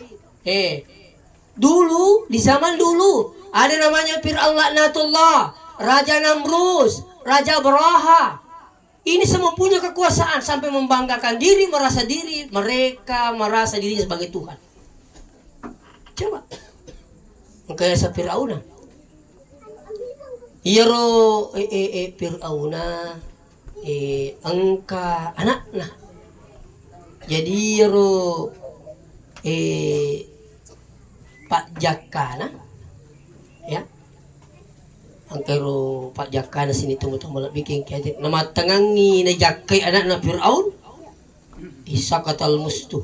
Dulu di zaman dulu ada namanya Fir'aun laknatullah, Raja Namrus, Raja Braha. Ini semua punya kekuasaan sampai membanggakan diri, mereka merasa dirinya sebagai Tuhan. Coba. Kaya sa Fir'auna. Iyaro Fir'auna angka anak na. Jadi iyaro Pak Jakana ya. Angkero Pak Jakana sini tunggu-tunggu bikin kaya nama tengangi na jakai anak na Fir'aun. Isa katal mustu.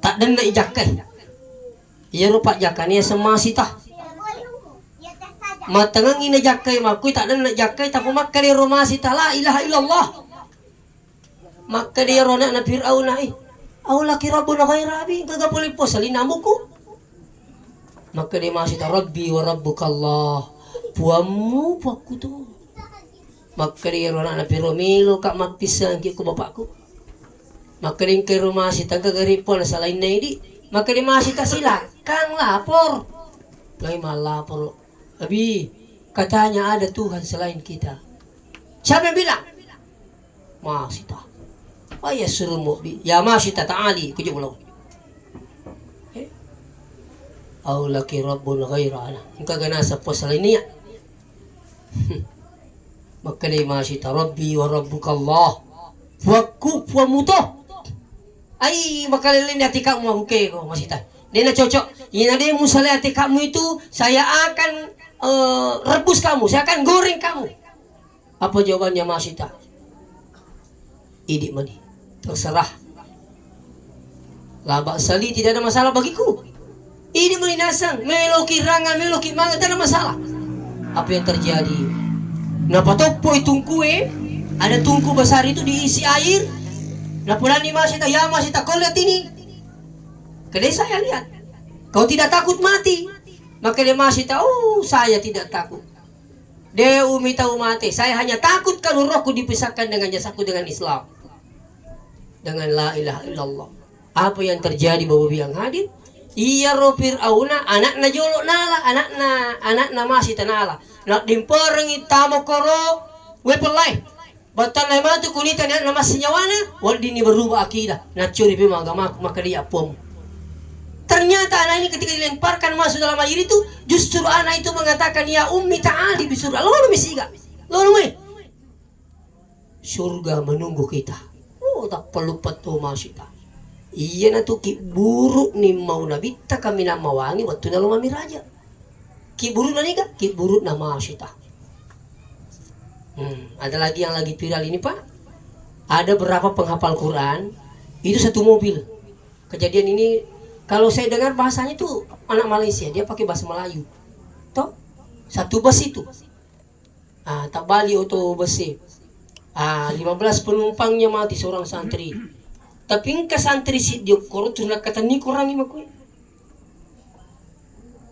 Tak dan na ijakai. Ya rupa jakanya semasita. Matangang ina jakai makui tak ada nak jakai tapi maka dia rumah sita la ilaha illallah. Maka dia rona na Fir'aun ai. Aula kirabuna ghairabi gaga boleh pos salinamuku. Maka dia masita rabbi wa rabbukallah. Puamu puaku tu. Maka dia rona na Fir'aun kak mapisang ki ku bapakku. Maka dia ke rumah sita gagaripon salain na idi. Maka dia masih tak silakan lapor. Lagi malah lapor. Abi, katanya ada Tuhan selain kita. Siapa yang bilang? Masih tak. Oh ya suruh mu. Ya masih tak ta'ali. Kujuk ulang. Aulaki rabbun ghairana. Engkau gana sa pos selain niya. Maka dia masih tak. Rabbi wa rabbukallah. Fuaku fuamutoh. Ay makalilin hati kamu okay ko masita. Dia na cocok. Yan ada yang musali hati kamu itu saya akan rebus kamu, saya akan goreng kamu. Apa jawabannya masita? Idik mani. Terserah. Labak sali tidak ada masalah bagiku. Idik mani nasang, meloki ranga, meloki manga tidak ada masalah. Apa yang terjadi? Napa topo itong kue? Ada tungku besar itu diisi air. Napunan ni masita, ya masita, kau lihat ini. Kedai saya lihat. Kau tidak takut mati. Maka dia masita, oh saya tidak takut. Dia tahu mati. Saya hanya takut kalau rohku dipisahkan dengan jasaku dengan Islam. Dengan la ilaha illallah. Apa yang terjadi bapak yang hadir? Iya roh Fir'auna, anak na jolo nala, anak na masita nala. Nak dimperengi tamo koro, wepelai. Batan na matu kunita na nama senyawana, waldi ni berubah akidah. Nacuri pima agama maka dia pom. Ternyata anak ini ketika dilemparkan masuk dalam air itu, justru anak itu mengatakan ya ummi ta'ali bisurga. Lalu misiga. Lalu surga menunggu kita. Oh tak perlu petu masita. Iya na tu ki buruk ni mau nabita kami na mawangi waktu na lumami raja. Ki buruk na niga, ki buruk na masita. Ada lagi yang lagi viral ini Pak. Ada berapa penghafal Quran itu satu mobil. Kejadian ini kalau saya dengar bahasanya tuh anak Malaysia, dia pakai bahasa Melayu. Toh satu bus itu. Tak balik auto bus. 15 penumpangnya mati seorang santri. Tapi ke santri si dia korot nak kata ni kurang ni makui.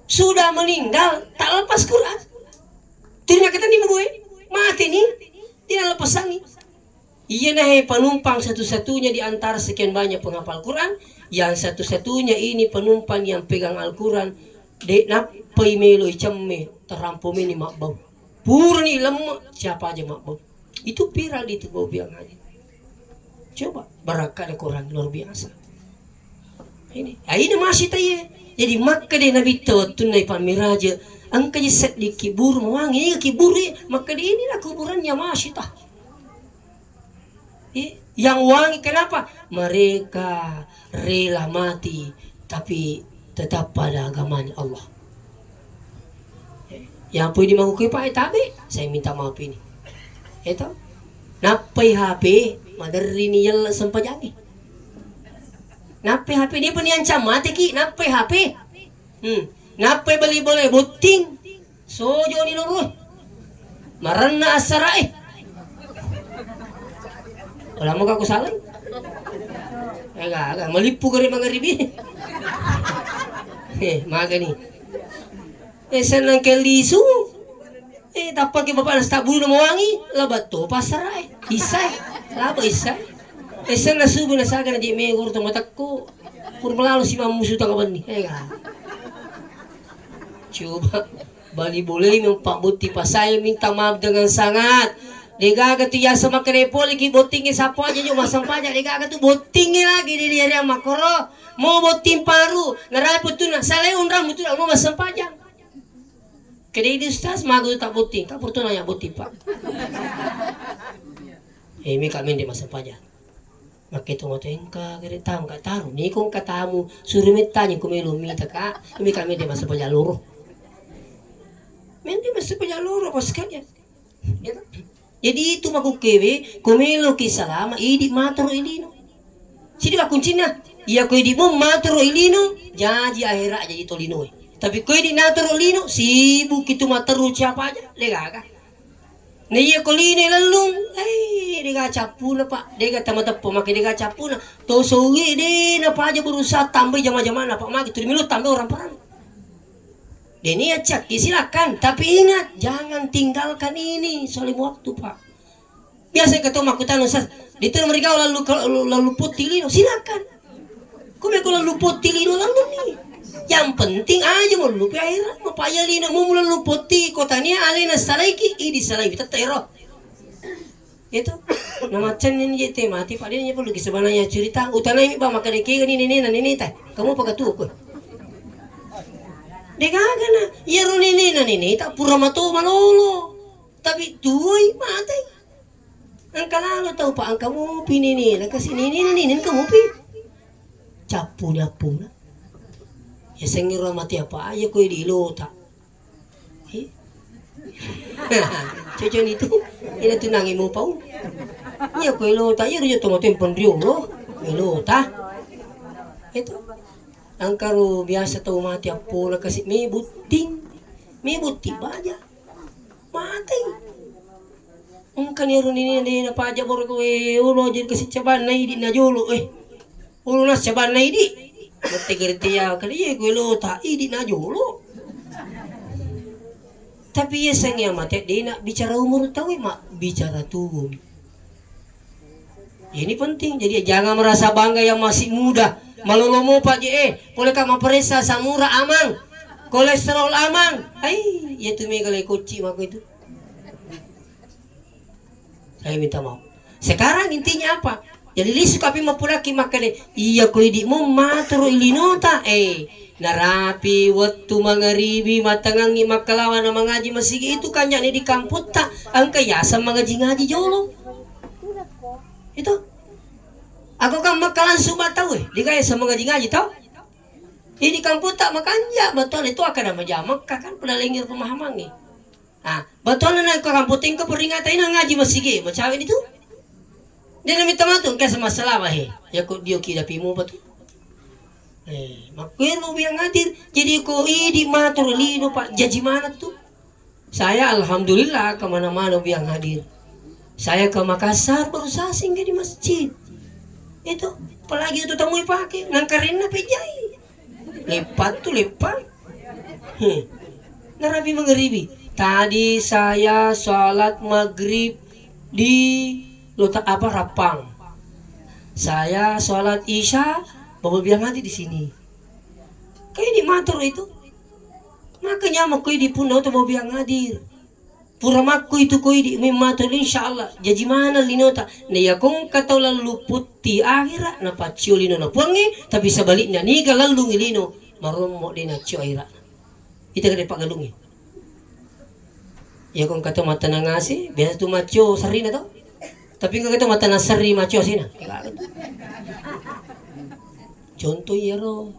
Sudah meninggal tak lepas Quran. Tidak kata ni makui. Mati nih, tidak lepas nih. Iya nah penumpang satu-satunya di antara sekian banyak penghafal Quran, yang satu-satunya ini penumpang yang pegang Al-Quran. Dek napai melo cemme terampum ini makbau. Purni lemak siapa aja makbau. Itu viral di tubuh yang hadir. Coba berakat Quran luar biasa. Ini masih tanya. Jadi maka dia Nabi tahu tunai pamiraja. Angka set di kibur mewangi kibur maka di inilah kuburannya masyitah. Yang wangi kenapa? Mereka rela mati tapi tetap pada agamanya Allah. Yang pun dimangkui Pak tabe, saya minta maaf ini. Itu napai HP madari ni yel sempajangi. Napai HP dia pun diancam mati ki napai HP. Napai beli boleh buting sojo ni lurus. Marana asara wala mo ka ko salay. Agak malipu ka rin mga ribi. Mga gani. Saan lang kay liso? Dapat kay bapa nasa tabulo na mawangi. Labat to, pasara Isay. Laba isay. Saan nasubi na saga na di may gurto matak ko. Puro malalo si mamuso takaban ni. Coba. Bali boleh mong pabuti pasay minta maaf dengan sangat. Ligaga tu ya sama kerepo lagi botingnya sapo aja yung masampanya. Ligaga tu botingnya lagi di dia makoro. Mau boting paru. Narapo tu na salay unram tu na mau masampanya. Kedai di ustaz mago tak boting. Tak perlu nanya boting pak. Mi kami di masampanya. Makito mo tengka kere tamu ka taru. Ni kung katamu suruh mitanya kumelo mita ka. Mi kami di masampanya loro. Menti masih punya loro pas kalian. Jadi itu maku kewe, komelo kisalama, idi matro ilino. Sini ka kuncinya, iya ko idi mo matro ilino, jadi akhirnya jadi tolino. Tapi ko idi natro ilino, sibuk itu matro siapa aja, lega ka. Na iya ko lino lalung, dega capuna pak, dega tamata pemakai dega capuna. To sowi de na pa aja berusaha tambah jama-jama na pak magi, tu milu tambah orang perang. Deni acak, silakan. Tapi ingat, jangan tinggalkan ini. Soalnya waktu pak. Biasa ketemu aku tanya Ustaz, dito mereka lalu putih lino, silakan. Kau lalu putih lino lalu nih. Yang penting aja mau lupa akhirnya, mau payah lino, mau lalu putih. Kotanya alena salaiki, ini salaiki kita teror. Itu, nama cen ini jadi mati. Pak dia perlu sebenarnya cerita. Utana ini pak makan ikan ini teh. Kamu pakai tuh kok. Degaga na, yaro nini tak pura mato malolo. Tapi tuoy mati. Ang kalalo tau pa ang kamupi nini, kasi nini kamupi. Capu na. Ya sengiro mati apa aja ko di ilota. Cucu itu, ini tunangi mo pau. Ya ko ilota, yaro yo tomo tempon riolo, ilota. Itu. Ang karo biasa tau mati apola kasi may buting baja mati ang kaniro nini na paja boro ko ulo jid kasi caban na idi na jolo ulo na caban na idi mati ya kali ko lota idi na jolo tapi yesang ya mati di na bicara umur tau mak bicara tubuh ini penting jadi jangan merasa bangga yang masih muda. Malolomo pak boleh kamu periksa samura amang, kolesterol amang, itu megale kuci maku itu. Saya minta maaf. Sekarang intinya apa? Jadi lisu kapi mapulaki makane, iya ko idi mo matro ilinota, narapi waktu mangaribi matangangi makalawan na mangaji masigi itu kanya ni di kamput ta, ang kayasa mangaji-ngaji jolo. Itu. Ako kang makalan sumatau di kaya sa mga ngaji tau. Ini kampung tak makanya betul itu akan majamak kan pedalingir pemahaman ni. Betul na ko kamputing ko peringatan na ngaji masige macawin itu. Dia na minta matong kasi masalah ya ko dio kida pimu betul. Makuir mo biang ngadir jadi ko idi matur lino pak jaji mana tuh. Saya alhamdulillah kemana-mana biang hadir. Saya ke Makassar berusaha singgah di masjid. Itu apalagi itu tamu pakai nangkarin na pijai lepat narabi mengeribi tadi saya sholat maghrib di Lota Rapang, saya sholat isya bawa biang hati di sini kayak di matur itu makanya mau di punau tuh bawa biang hadir puramaku itu koi di mematul insyaallah jadi mana linota na ya kung kataw lalu puti akhirat na pacio lino na puangi tapi sebaliknya ni galalung lino maromo din na cio akhirat ita kada pagalungi ya kung kataw mata na ngasi biasa tu macio sari na to tapi kung kataw mata na sari macio sina contoh yero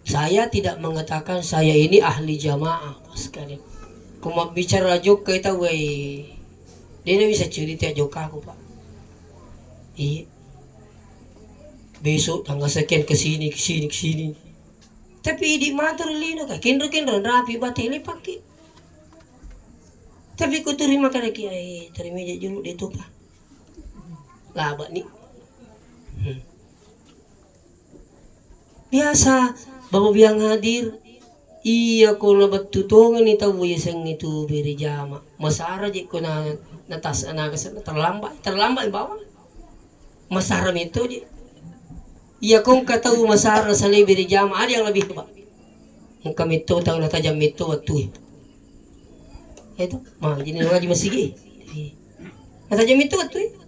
saya tidak mengatakan saya ini ahli jamaah sekali. Kung bicara joke kita dia na bisa cerita joke aku pak. Besok tanggal sekian kesini. Tapi di matur lino ka, kinro rapi batili pakai. Tapi ku terima kada kiai, terima aja dulu dia tuh pak. Laba nih. Biasa, bapak biang hadir. Iya ko na batutungan ni tawo yasang nito beri jama. Masara di ko na natas anagas na terlambat bawa. Masara itu di. Iya kong kataw masara sa beri jama ada yang lebih ba. Ang kami to tahu na tajam itu waktu. Itu, mah jadi ngaji masigi. Natajam itu waktu.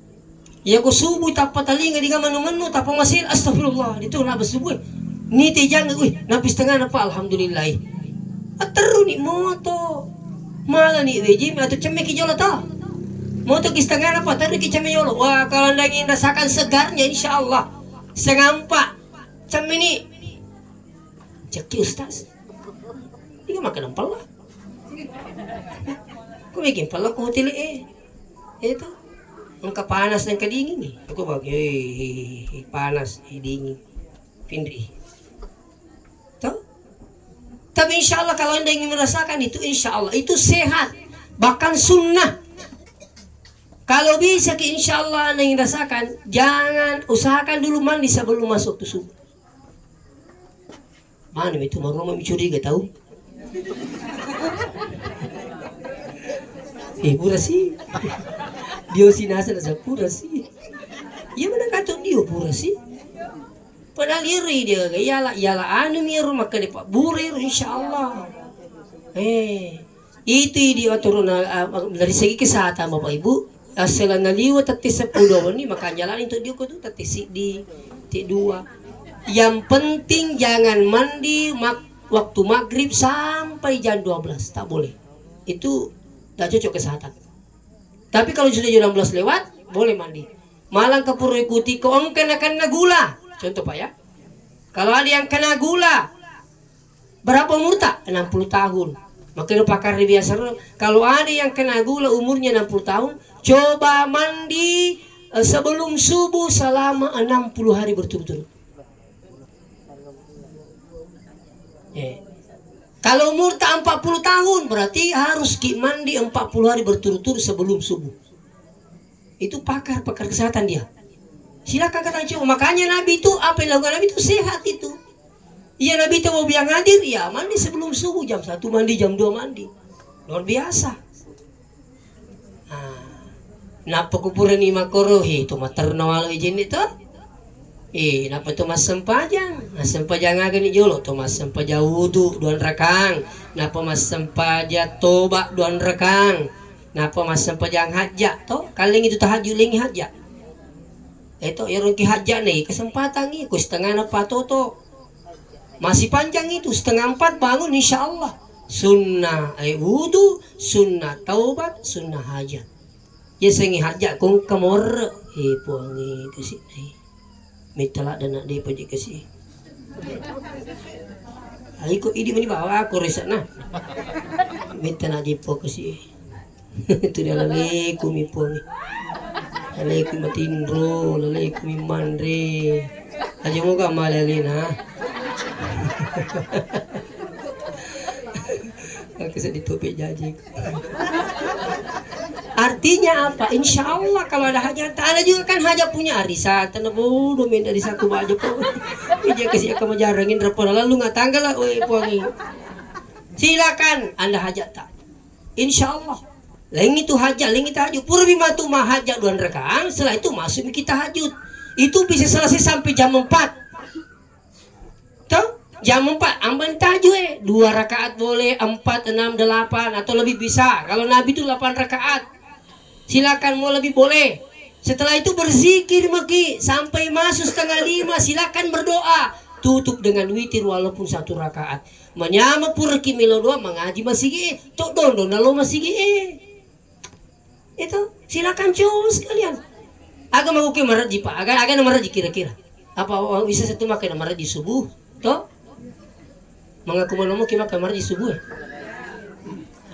Iya ko subuh tapat talinga di manu-manu tapang masil astagfirullah dito na basubuh. Ni tejang napis tengah apa alhamdulillah. Ateru ni moto. Malah ni weji atau cemek jolo ta. Moto kistengah apa taru ki cemek jolo. Wah kalau anda ingin rasakan segarnya insyaallah. Sengampak. Cem ini. Ceki ustaz. Ini makan empal lah. Kau bikin pala ko hotel Itu. Angka panas dan kedingin nih. Aku bagi panas dingin. Pindri. Tapi insya Allah kalau anda ingin merasakan itu insya Allah itu sehat, bahkan sunnah. Kalau bisa insya Allah anda ingin rasakan, jangan usahakan dulu mandi sebelum masuk ke subuh. Mana itu marumah mencuriga tahu? Pura sih, dia sinasa nasa pura sih. Iya mana kata dia pura sih? Padahal iri dia, yala anu miru maka dia pak burir insyaallah. Itu dia turun dari segi kesehatan bapak ibu. Asal naliwat tati 10 ni maka jalan itu dia tu tati di 2. Yang penting jangan mandi waktu maghrib sampai jam 12 tak boleh. Itu tak cocok kesehatan. Tapi kalau sudah jam 16 lewat boleh mandi. Malang kepuru ikuti kau akan gula. Contoh pak ya, kalau ada yang kena gula, berapa umur tak? 60 tahun. Makanya pakar biasa, kalau ada yang kena gula umurnya 60 tahun, coba mandi sebelum subuh selama 60 hari berturut-turut. Kalau umur tak 40 tahun, berarti harus mandi 40 hari berturut-turut sebelum subuh. Itu pakar kesehatan dia. Silakan kata coba. Makanya Nabi itu apa yang lakukan Nabi itu sehat itu. Iya Nabi itu mau biang hadir ya mandi sebelum subuh jam 1 mandi jam 2 mandi. Luar biasa. Napa kupuran ni makorohi itu materno walau izin itu. Napa tu mas sempajang agan ni jolo tu mas sempaja wudu 2 rakang. Napa mas sempaja toba 2 rakang. Napa mas sempajang hajat to kaling itu tahajud lingi hajat. Itu yang ki hajat nih kesempatan nih, setengah 4 toto masih panjang itu 3:30 bangun insya Allah. Sunnah wudu, sunnah taubat, sunnah hajat. Ya sengi hajat kung kamor puangi kasih nih. Mitala dan nak dia pergi kasih. Aiko ini meni bawa aku riset nah. Minta nak jipo kasih. Itu dia lagi kumi puangi. Lalai ku matindro, lalai ku mimandre. Aja mo ka malalina. Aku sedih topik janji. Artinya apa? Insya Allah kalau ada hajat, ada juga kan hajat punya arisan. Tanah bodoh minta di satu baju pun. Dia kasih aku menjarangin rapor lalu nggak tanggal lah, puangi. Silakan anda hajat tak? Insya Allah. Lain itu hajat, lain itu hajat. Purbi matu mah hajat 2 rakaat. Setelah itu masuk kita hajut. Itu bisa selesai sampai jam 4. Tuh, jam 4 amban tahajud 2 rakaat boleh, 4, 6, 8 atau lebih bisa. Kalau Nabi itu 8 rakaat. Silakan mau lebih boleh. Setelah itu berzikir maki sampai masuk 4:30 silakan berdoa. Tutup dengan witir walaupun 1 rakaat. Menyama purki milo doa mengaji masigi. Tok dondo nalo masigi. Itu silakan coba sekalian. Agak mau ke maraji pak, agak maraji kira-kira. Apa bisa satu makan maraji subuh? Toh? Mengaku mau ke makan maraji subuh?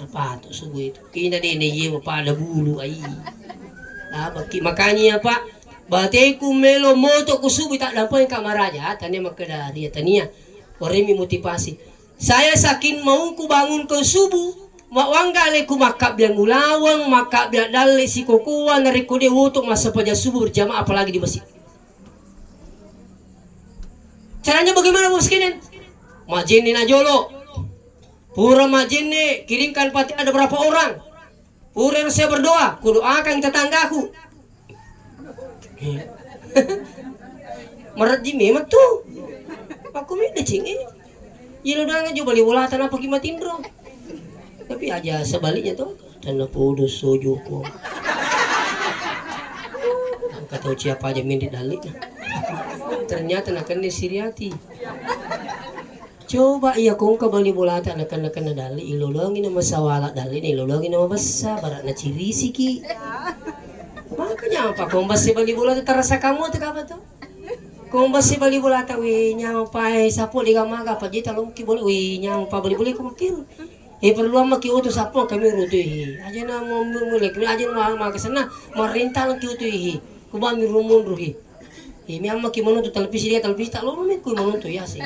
Apa tuh subuh itu? Kina deh nih apa ada bulu ai. Makanya pak, bateku melo moto ku subuh tak dapat kamar aja. Tanya makadari tania. Orang motivasi. Saya saking mau ku bangun ke subuh. Wanggale ku maka biang ulawang, maka biang dali si kukuan nariko dia wutuk masa pada subuh berjamaah apalagi di masjid. Caranya bagaimana bos kinen? Majini najolo, pura majini kirimkan pati ada berapa orang? Pura yang saya berdoa, kudoakan tetanggaku. Merat di memang tuh, aku minta cingi. Yelo udah ngajo balik bolatan apa gimana tindro? Tapi aja sebaliknya tuh, tanah podo sojuku. Kata siapa aja minta dalik. Ternyata nakan di Siriati. Coba iya kong kabali bolatan nakan dali ilolongin nama sawala dali ilolongin nama basa barat na ciri siki. Makanya apa kong basi bali bolata terasa kamu tuh apa tuh? Kong basi bali bolata wi nyama pai sapo di kamaga pa jita lom ki boleh wi nyama pa bali boleh kumakil. Perlu ama ki uto sapo kami rutu hi. Aja na mo mulek aja na ma kesana merintah ki uto hi. Kubami rumun ruhi. Mi amma ki mano tu televisi tak loro me ku mano tu ya sih.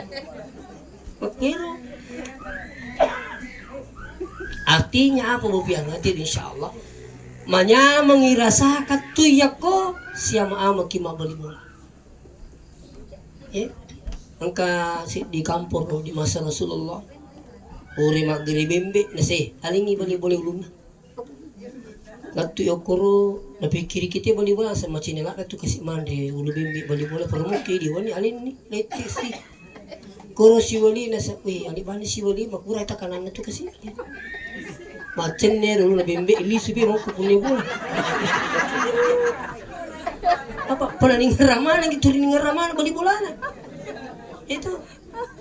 Pero artinya apa bu biang nanti insyaallah manya mengirasakan tu ya ko siapa ama ki mabali bola. Angka di kampung di masa Rasulullah uri magribembe nasi alingi bali boleh ulumna. Latu yokoro napikiri kita bali bola sama Cina latu kasih mande ulu bembe bali bola permuki di wani alin ni letes si koro si wali nasa ali bani si wali makura ta kanan tu kasih macen ne ulu bembe ili subi mau kupuni bola apa pernah ningaraman gitu ningaraman bali bola itu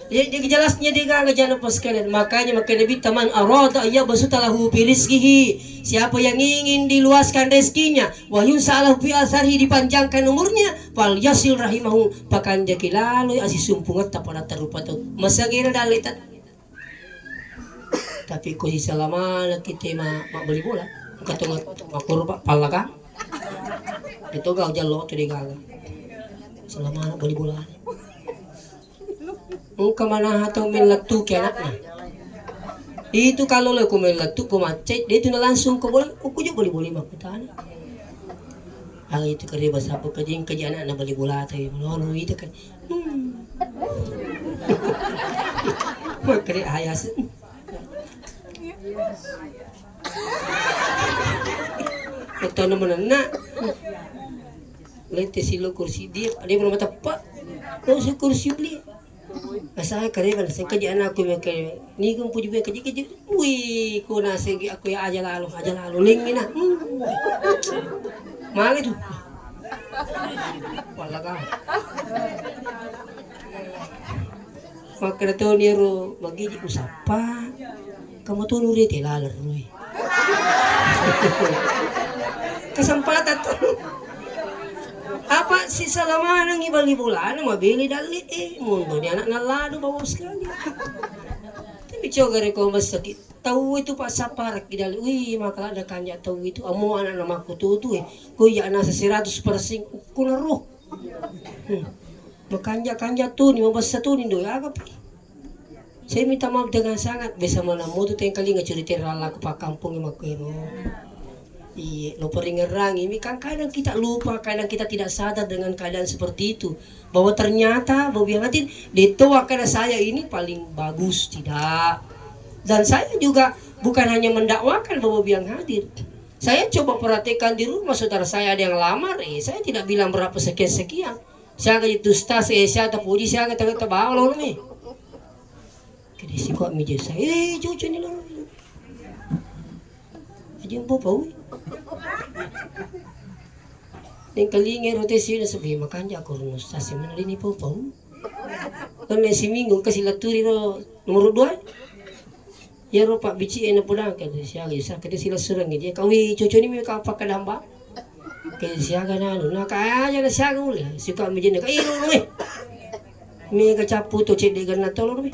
jadi jelasnya dia gak jangan pas kalian makanya Nabi taman arada ya basutalahu bi rizqihi siapa yang ingin diluaskan rezekinya wa yunsalahu bi asarihi dipanjangkan umurnya fal yasil rahimahu pakan jakilalu asis sumpungat pada tarupa tu masagira dalitat tapi ko si salaman kita mak beli bola katong makurba palaga itu gak jalo tu dia gaga salaman beli bola muka mana hatang melatu ke anaknya itu kalau lo aku melatu aku macet dia itu langsung kau boleh aku juga boleh makutan itu kerja bahasa apa kerja anak boleh bola tapi lalu itu kan kerja ayas betul nama nak lete silo kursi dia belum tepat oh si kursi beli Masalah karena saya kerja anak aku mereka ni kau puji kerja wih kau nasi aku ya aja lalu lingin ah mana tu walaga makanya tu ni ro bagi di usapa kamu tu nuri telalar nuri kesempatan tu apa si salaman ang ibang bulan mabili dali mundo ni anak nalado bawa sekali tapi coba ko mas sakit tahu itu pak sapar kidali wih makala ada kanya tahu itu amu anak nama aku tu kuya nasa 100% kunaro makanja tu ni mabasa tu ni doy agap saya minta maaf dengan sangat bisa mana mo tu tayong kali nga cerita rala ko pa kampung yung makwero. Iya, lo peringerang ini kan kadang kita lupa, kadang kita tidak sadar dengan keadaan seperti itu bahwa ternyata bahwa yang hadir detua karena saya ini paling bagus tidak dan saya juga bukan hanya mendakwakan bahwa yang hadir saya coba perhatikan di rumah saudara saya ada yang lamar saya tidak bilang berapa sekian saya akan itu stas saya tak puji saya akan bawa loh nih kini sih kok meja saya cucu ini loh aja bau yang kalinga rotasi na sabi makanya ako rin stasi man rin ipo pa kan si minggu kasi laturi ro nomor 2 yaro pak bici na pulang kada siya isa kada sila surang dia kawi cucu ni may kapakadamba kaya siya gana no nakaya na siya uli suka mi jina kay ro mi kacapu to cedegan na tolor mi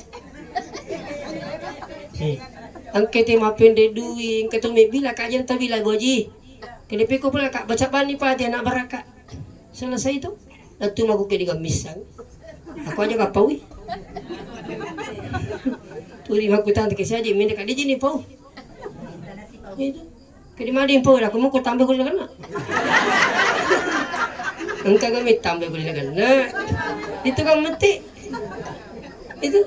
ang kete mapende duing ketumi bila kajian tabila boji kini piko pula kak baca bani pati anak baraka selesai itu lalu magu kedi gamisang aku aja gak pawi turi maku tante ke saja minta kak di sini pau Itu. Kadi madi po aku mo ko tambay ko na. Ang kagamit tambay ko na. Dito ka mati. Itu.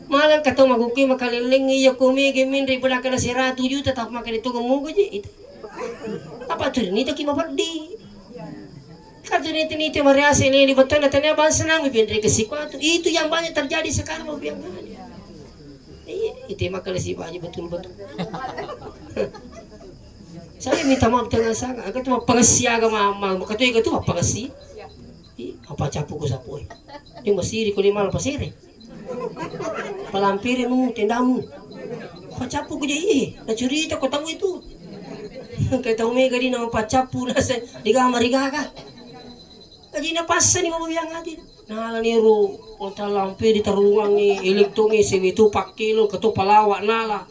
Malang kato maguki makaliling iyo kumigimin ribula ka na sira 7 juta tapos makalito kumugo je itu. Apa tuh ini taki mabadi. Kartu nito mariasi ini betul na tanya bangsa namin pinri kasi kwatu. Itu yang banyak terjadi sekarang mau biang kan. Itu makalisi aja betul-betul. Saya minta maaf dengan sangat. Aku tuh pengasiaga mama, kata itu apa pengasi? Apa capu ko sapoy. Dia masiri ko lima pasire. Palampiri mo tendamu. Apa capu ko jadi? Nacurita ko tamu itu. Kaya tahu mega di nama pacapu na sa diga marigaga. Kaji na pasa ni mabuyang natin. Nala ni ro o talampi di tarungang ni elektongi sewi 2 kilo kato palawa nala.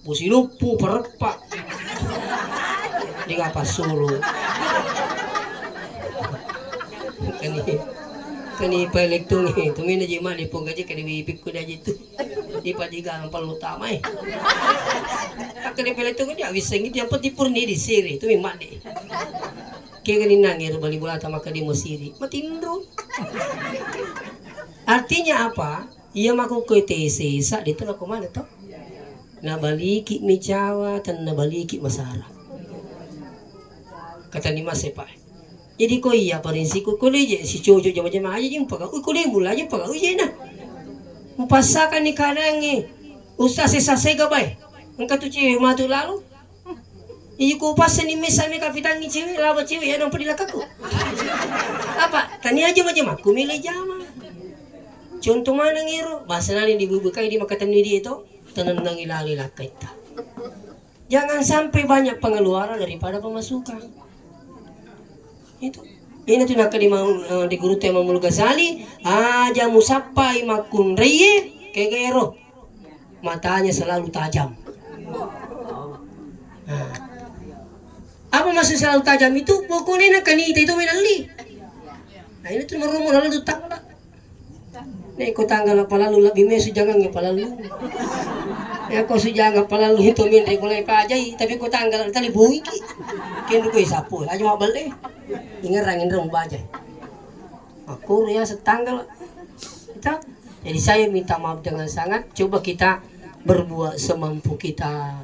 Busilupu perpa. Diga pasolo. Kani pa elektongi tumin na jima ni po gaji kani bibig ko na jito. Di pa diga ang palutama eh. Kani pa elektongi dia wiseng itu yang pati purni di siri tumi made. Kaya ganun ngero bali bulata makadi mo siri. Matindro. Artinya apa? Iya makukoy tesesa dito na kumana to. Nabaliki mi Jawa tan nabaliki Masara. Kata ni Mas pa. Jadi ko iya pa rin si kukuleje si Jojo jama-jama aja yung paga. Uy kulay mula yung paga. Uy na. Mupasakan ni kanangi. Usta si sasay gabay. Ang katuchi matu lalo. Iyo ko pas ni mesa mi kapitan ni cewek laba cewek anong padilakaku. Apa? Tani aja macam aku milih jama. Contoh mana ngiro? Bahasa nani dibubukai di makatan ni dia itu tanan nang ilali lakai ta. Jangan sampai banyak pengeluaran daripada pemasukan. Itu. Ini tuh nak di guru tema Mul Ghazali aja musapai makun reye kegero. Matanya selalu tajam. Nah. Apa maksud selalu tajam itu? Pokoknya nak kanita itu menali. Nah ini tuh merumur lalu tutang lah. Nah ikut tanggal apa lalu lebih mesu jangan ngapa lalu. Ya kau sujangan apa lalu itu minta mulai pajai tapi ikut tanggal tali bui ki. Kian tu kau isapu aja mau balik. Ingat rangin rong bajai. Aku ya setanggal. Kita. Jadi saya minta maaf dengan sangat. Coba kita berbuat semampu kita.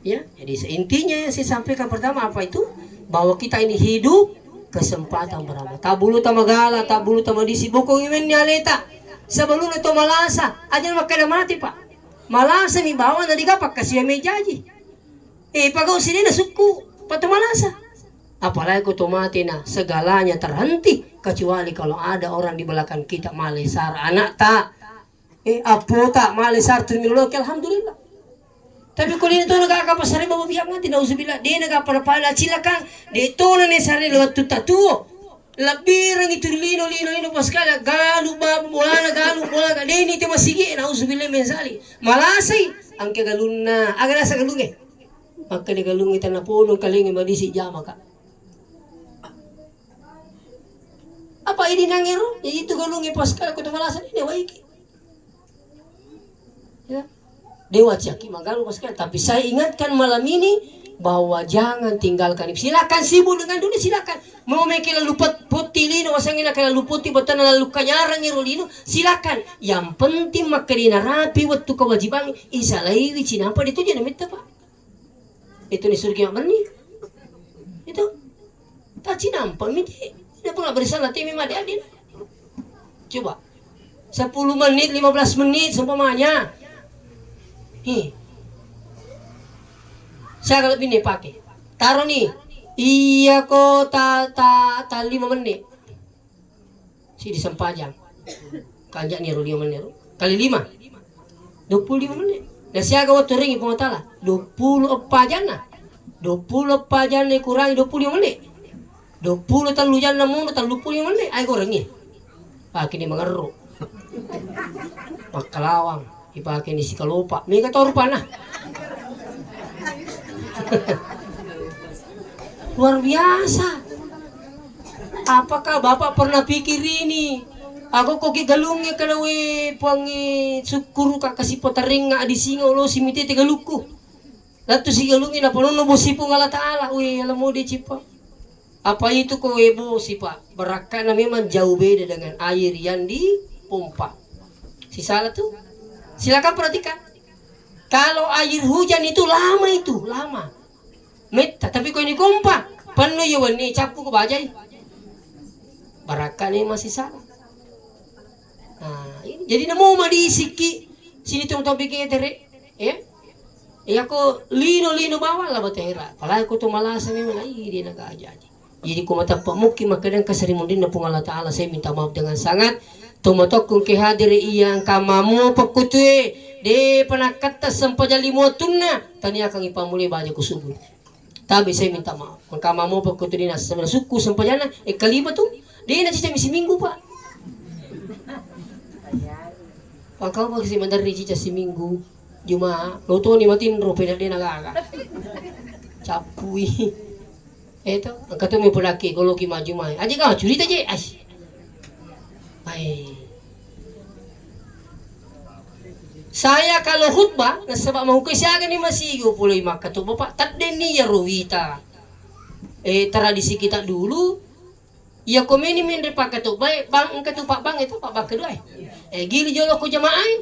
Ya, jadi intinya yang saya sampaikan pertama apa itu? Bahwa kita ini hidup kesempatan beramal. Tabulu tamagala, tabulu tamadisi bokong imen nyaleta. Sebelum itu malasa, aja makan mati pak. Malasa mi bawa dari kapak kasih mejaji. Pagau sini na suku, patu malasa. Apalagi kau mati na segalanya terhenti kecuali kalau ada orang di belakang kita malesar anak tak. Apo tak malesar terminologi alhamdulillah. Tapi kalau ini tuh nagkakapa sari mababiyak nga tinausubillah di nagkaparapala silakan di ito na ni sari lewat tutatuo labirang itu lino paskala galu babu mulana galu mulana di ini itu masigi nausubillah mensali malasay ang kagalun na agad sa galungi pagka galungi tanapulong kalingi madisi jama ka apa ini nangiro itu galungi paskala ko malasan ini waiki ya Dewa Ciaki Magalu Paskal. Tapi saya ingatkan malam ini bahwa jangan tinggalkan. Silakan sibuk dengan dunia silakan. Mau mekila lupat putih lino wasangina kala luputi betul lalu kanyarang irulino silakan. Yang penting makarina rapi waktu kewajiban isalai wici nampak itu jangan minta pak. Itu ni surga mani. Itu tak nampak miti. Dia pula bersalah timi madi adin. Coba 10 menit 15 menit seumpamanya. Saya kalau ini pakai taruh nih iya kok ta 5 menit si disempajang kanjak nih 5 menit kali 5 25 menit dan saya agak waktu ringi pengatala 20 jana 20 jana kurangi 25 menit 20 talu jana mulu talu 25 menit ayo ringi pakai ini mengeruk pakalawang ipakai di sikalopa mega torupa nah luar biasa. Apakah bapak pernah pikir ini aku kok galungnya kalau pangi sukuru kak kasih potering nga di singa ulo simite tegaluku Lalu sigalungin apa nono bosi pun Allah Ta'ala. Wih, alam mau dicipa. Apa itu kewebo sipa? Beraka memang jauh beda dengan air yang dipompa. Si salah tuh. Silakan perhatikan. Kalau air hujan itu lama. Meta, tapi kau ini pompa. Penuh ya wani capu ke bajai. Beraka nih masih salah. Nah, ini. Jadi namo madi siki sini tuh bikin tere, ya? Ya aku lino bawah lah batera. Pala aku tuh malas memang lagi dia naga aja. Jadi ku mata pamuki makadang kasarimundin na pung Allah Ta'ala saya minta maaf dengan sangat. Tumatok kung kihadiri iyang kamamu pakutue de panakata sampajali mo tunna tania kang ipamuli banyak kusubun. Tapi saya minta maaf. Ang kamamu pakutue na sa suku sampajana kalima tuh dia na cica misi minggu pak. Pangkau pa kasi mandari cica si minggu. Juma, luto ni matin rupi na din nagaga. Capui. Eto, ang katumi po laki, kalau kima juma. Aji ka, curita je. Ay. Saya kalau khutbah, nasabak mahukay siya ni masigo puloy makatubo pa. Tadden niya ruwita. Tradisi kita dulu. Ya komeni min repakatubay, bang ang katupak bang ito, pak kedua. Gili jolo ko jamaay.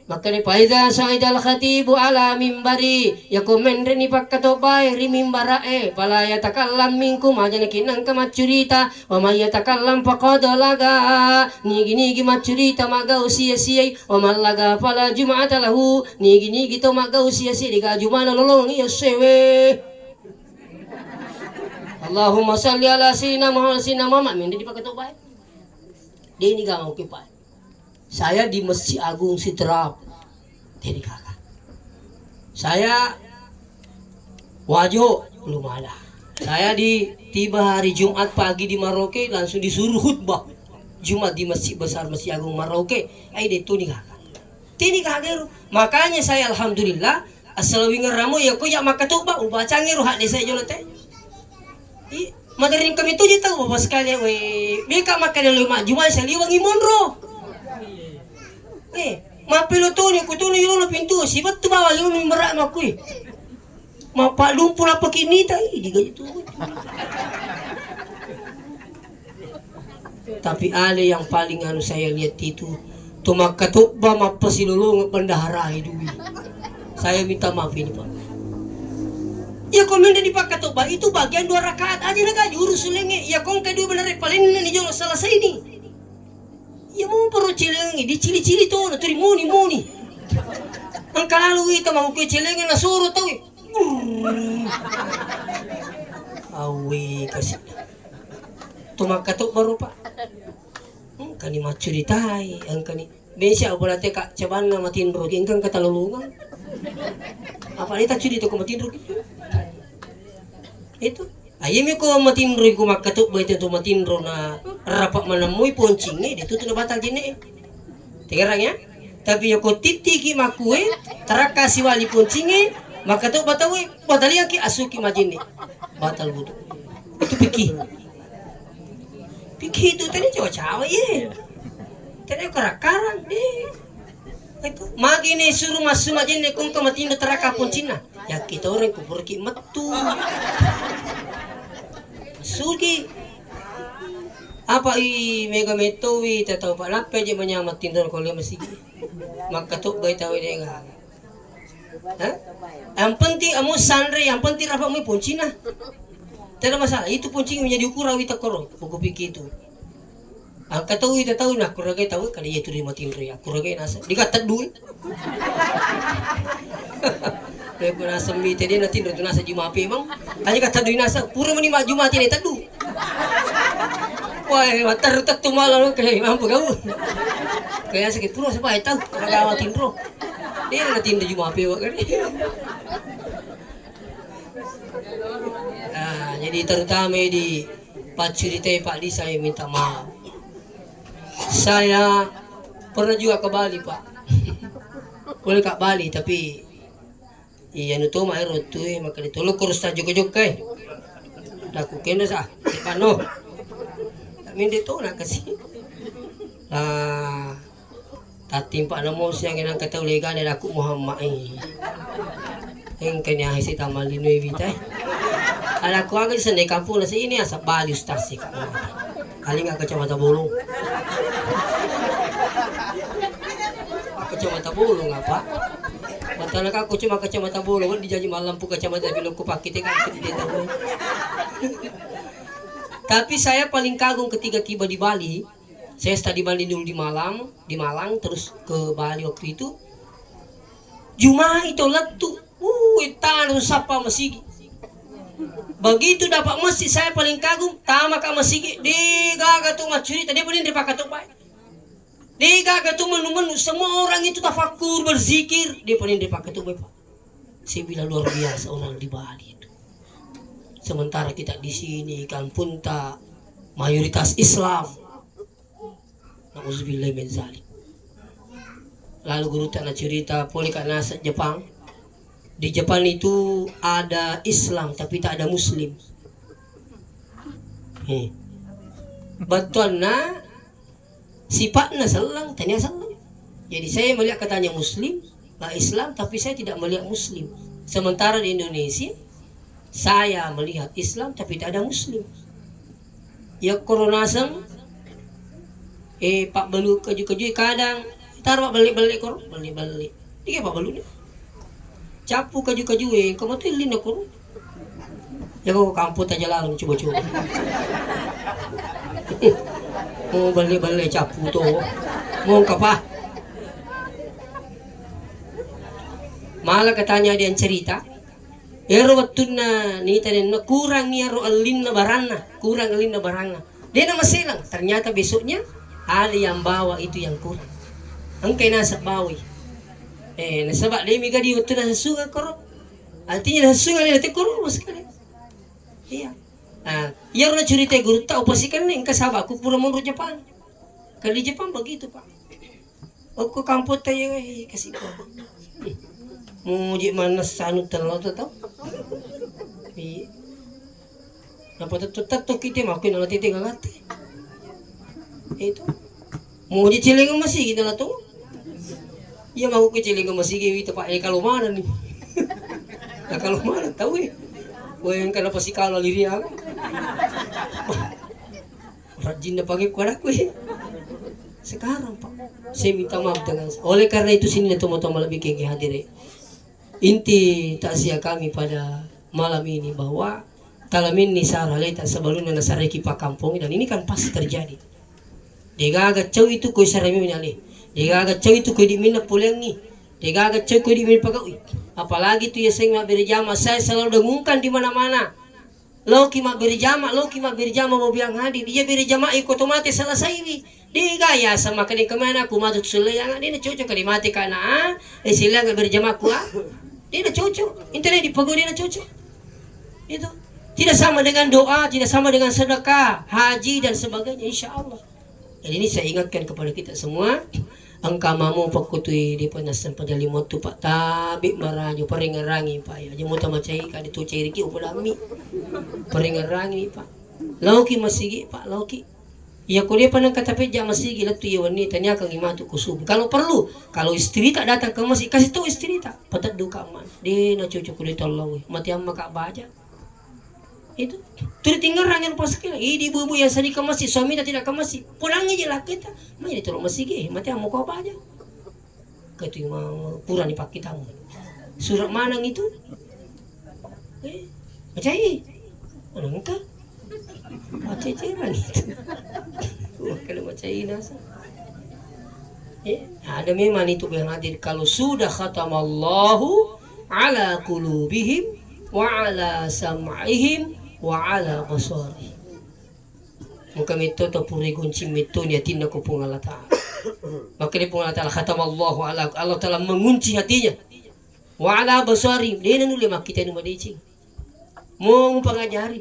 Maka ni paida sa'idal khatibu ala mimbari ya komendre ni pakkatobay rimimbara palaya takallam minkum aja kinang kamacurita wa maya takallam faqadalaga nigi macurita magau sia-sia wa malaga pala juma'ata lahu nigi to magau sia-sia diga jumana lolong iya sewe. Allahumma salli ala sayyidina Muhammad min di pakkatobay dia ini gak mau kipai. Saya di Masjid Agung Sidrap, jadi kakak. Saya wajo belum ada. Saya tiba hari Jumat pagi di Maroke langsung disuruh khutbah Jumat di Masjid Besar Masjid Agung Maroke. Itu nih kakak. Tini kakak. Makanya saya alhamdulillah asal wingar ramu ya ko ya makatuba ubaca ngiru hak desa jolote. Madaring kami tuh tahu bapak sekalian mereka makan lima Jumat saya liwangi monro. Mapilo ni kutuno yung pintu sibat tu bawa yung merak makui mapalumpo na pakinita di ganito. Tapi ale yang paling saya lihat itu tumakatok ba mapasilulong bendahara hidupi. Saya minta maaf ini Pak. Ya komen di pakatok ba itu bagian 2 rakaat aja naga jurus sulenge ya kong kedua benar paling ni jolo selesai ini. Ya mau perlu cilengi di cili-cili tuh na turi muni. Ang kalalu ito mau ke cilengi na suro tahu. Awi kasih. Tumakatok baru Pak. Kani macuritai ang kani. Besya apa nate kak caban na matinro ingkang katalulungan. Apa nita curita ko matinro gitu. Itu ayemi ko matinro ko makatok ba ito matinro na rapak manamui poncingnya ditutup na batal jine. Tigarang ya. Tapi yo ko titiki makue tarakasi wali poncingnya makatok batawi batalian ki asuki majine. Batal budu. Itu Piki itu tadi cawa-cawa ye. Tadi karakarang deh. Itu magi nih suruh masuk majine kung kamatindo taraka poncina. Ya kita orang kubur ki metu. Sugi apa mega metowi tatau pak lape je menyamat tindor kalau masih makatuk bayi tahu dia enggak. Yang penting amu sandre yang penting rapat mu poncina. Tidak masalah itu poncing menjadi ukuran wita koro buku pikir itu. Angkat tahu kita tahu nak kuragai tahu kalau dia itu di matindro ya kuragai nasa dikatat duit. Lepas nasa mi tadi nanti tu nasa juma apa emang? Tanya kata duit nasa pura meni maju mati ni tadu. Wah, mata rutak tu malam kayak mampu kau. Kayak sakit pura siapa tahu kuragai matindro. Dia nanti di juma apa kan? Jadi terutama di Pacurita Pak Di saya minta maaf. Saya pernah juga ke Bali Pak. Boleh ke Bali tapi iya nuto maero tu maka ditolong kurus ta jog-jog kay. Daku kena sa pano. Min dito na kasi. Tatimpa na mo siya nginang katawligan ni aku Muhammad. Yang kanya si tamalino ibita. Anak ko agad sa kampung na sa ini asa balius tasik. Kali nga kacamata bulong. Kacamata bulong apa? Matala ka ko cuma kacamata bulong di janji malam po kacamata bilog ko pakite kan kita. Tapi saya paling kagum ketika tiba di Bali. Saya tadi Bali dulu di Malang terus ke Bali waktu itu. Jumaah itu letu, tanah sapa masigi. Begitu dapat masjid saya paling kagum, tama ka masigi, di gaga tu macurita, dia pun di pakatupai. Di gaga tu menu-menu, semua orang itu tafakur berzikir, dia pun di pakatupai pak. Saya bilang luar biasa orang di Bali itu. Sementara kita di sini kampung tak mayoritas Islam. Nauzubillah min zalik. Lalu guru tak nak cerita boleh kat nasa Jepang. Di Jepang itu ada Islam tapi tak ada Muslim. Betul na sifatnya selang, tanya selang. Jadi saya melihat katanya Muslim, lah Islam tapi saya tidak melihat Muslim. Sementara di Indonesia saya melihat Islam tapi tak ada Muslim. Ya koronasem, Pak Belu keju-keju kadang taruh balik-balik kor, balik-balik. Ini apa balunya? Capu kaju-kaju kau mati lin aku. Ya kau kamput aja lalu coba-coba. Mau balik-balik capu tuh. Mau apa? Malah katanya dia cerita. Ero watuna ni tadi kurang ni ero alin na barana, kurang alin na barana. Dia nama selang. Ternyata besoknya ada yang bawa itu yang kurang. Angkay nasa bawi. Nasabak dia miga di utuna sa sungai koro. Artinya sa sungai nila koro mas kali. Iya. Iya na cerita guru tahu pasti kan yang kasaba aku pura mundur Jepang. Kali Jepang begitu pak. Aku kamput tayo kasih ko. Muji mana sanu terlalu tahu. Iya. Dapat tetap kita makin nanti tinggal hati. Itu. Muji ciling masih kita lah tuh. Iya mau ke ciling masih gitu pak. Kalau mana nih? Nah kalau mana tahu yang kenapa sih kalau liria? Rajin na pakai kuat aku sekarang pak. Saya minta maaf dengan. Oleh karena itu sini teman-teman lebih kayak hadir. Inti takziah kami pada malam ini bahwa talamin ni saraleta sebelumnya nasareki pak kampung dan ini kan pasti terjadi. Dia agak jauh itu kau sarami menyalih. Dia agak jauh itu kau dimina pulang ni. Dia agak jauh kau dimina pagawi. Apalagi tu ya saya mak berjamaah saya selalu dengungkan di mana-mana. Loki mak berjamaah mau bilang hadir. Dia berjamaah ikut otomatis selesai ni. Dia gaya sama kali kemana aku masuk seleyangan dia cocok kali mati karena sila nggak berjamaah ku dia cocok. Internet di pagoda dia cocok. Itu tidak sama dengan doa, tidak sama dengan sedekah, haji dan sebagainya insya Allah. Jadi ini saya ingatkan kepada kita semua. Angka mamu pakutui di panasan pada limot tu pak tabi marajo paringarangi pak ya jemu tama cai ka ditu cai riki upalami paringarangi pak lauki masigi pak lauki ya kuliah panang kata peja masigi latu ya wanita nya kang imatu kusub kalau perlu kalau istri tak datang ke masjid kasih tahu istri tak patat duka man dia na cucu kulit tolong mati amma kak baca itu tuh tinggal rangan pas kira ibu-ibu yang sering ke masjid suami tidak ke masjid pulangnya je lah kita mana ditolong masjid mati mau kau apa aja kata mau kurang dipakai tamu surat manang itu macai mana engkau macai cerang itu kalau macai nasa ada memang itu yang hadir kalau sudah khatamallahu ala qulubihim wa ala sam'ihim wa ala basari maka mito to puri kunci mito dia tindak ko pung Allah Ta'ala maka dia pung Allah Ta'ala khatamallahu ala Allah Ta'ala mengunci hatinya wa ala basari dia nuli makita nu madicing mo pangajari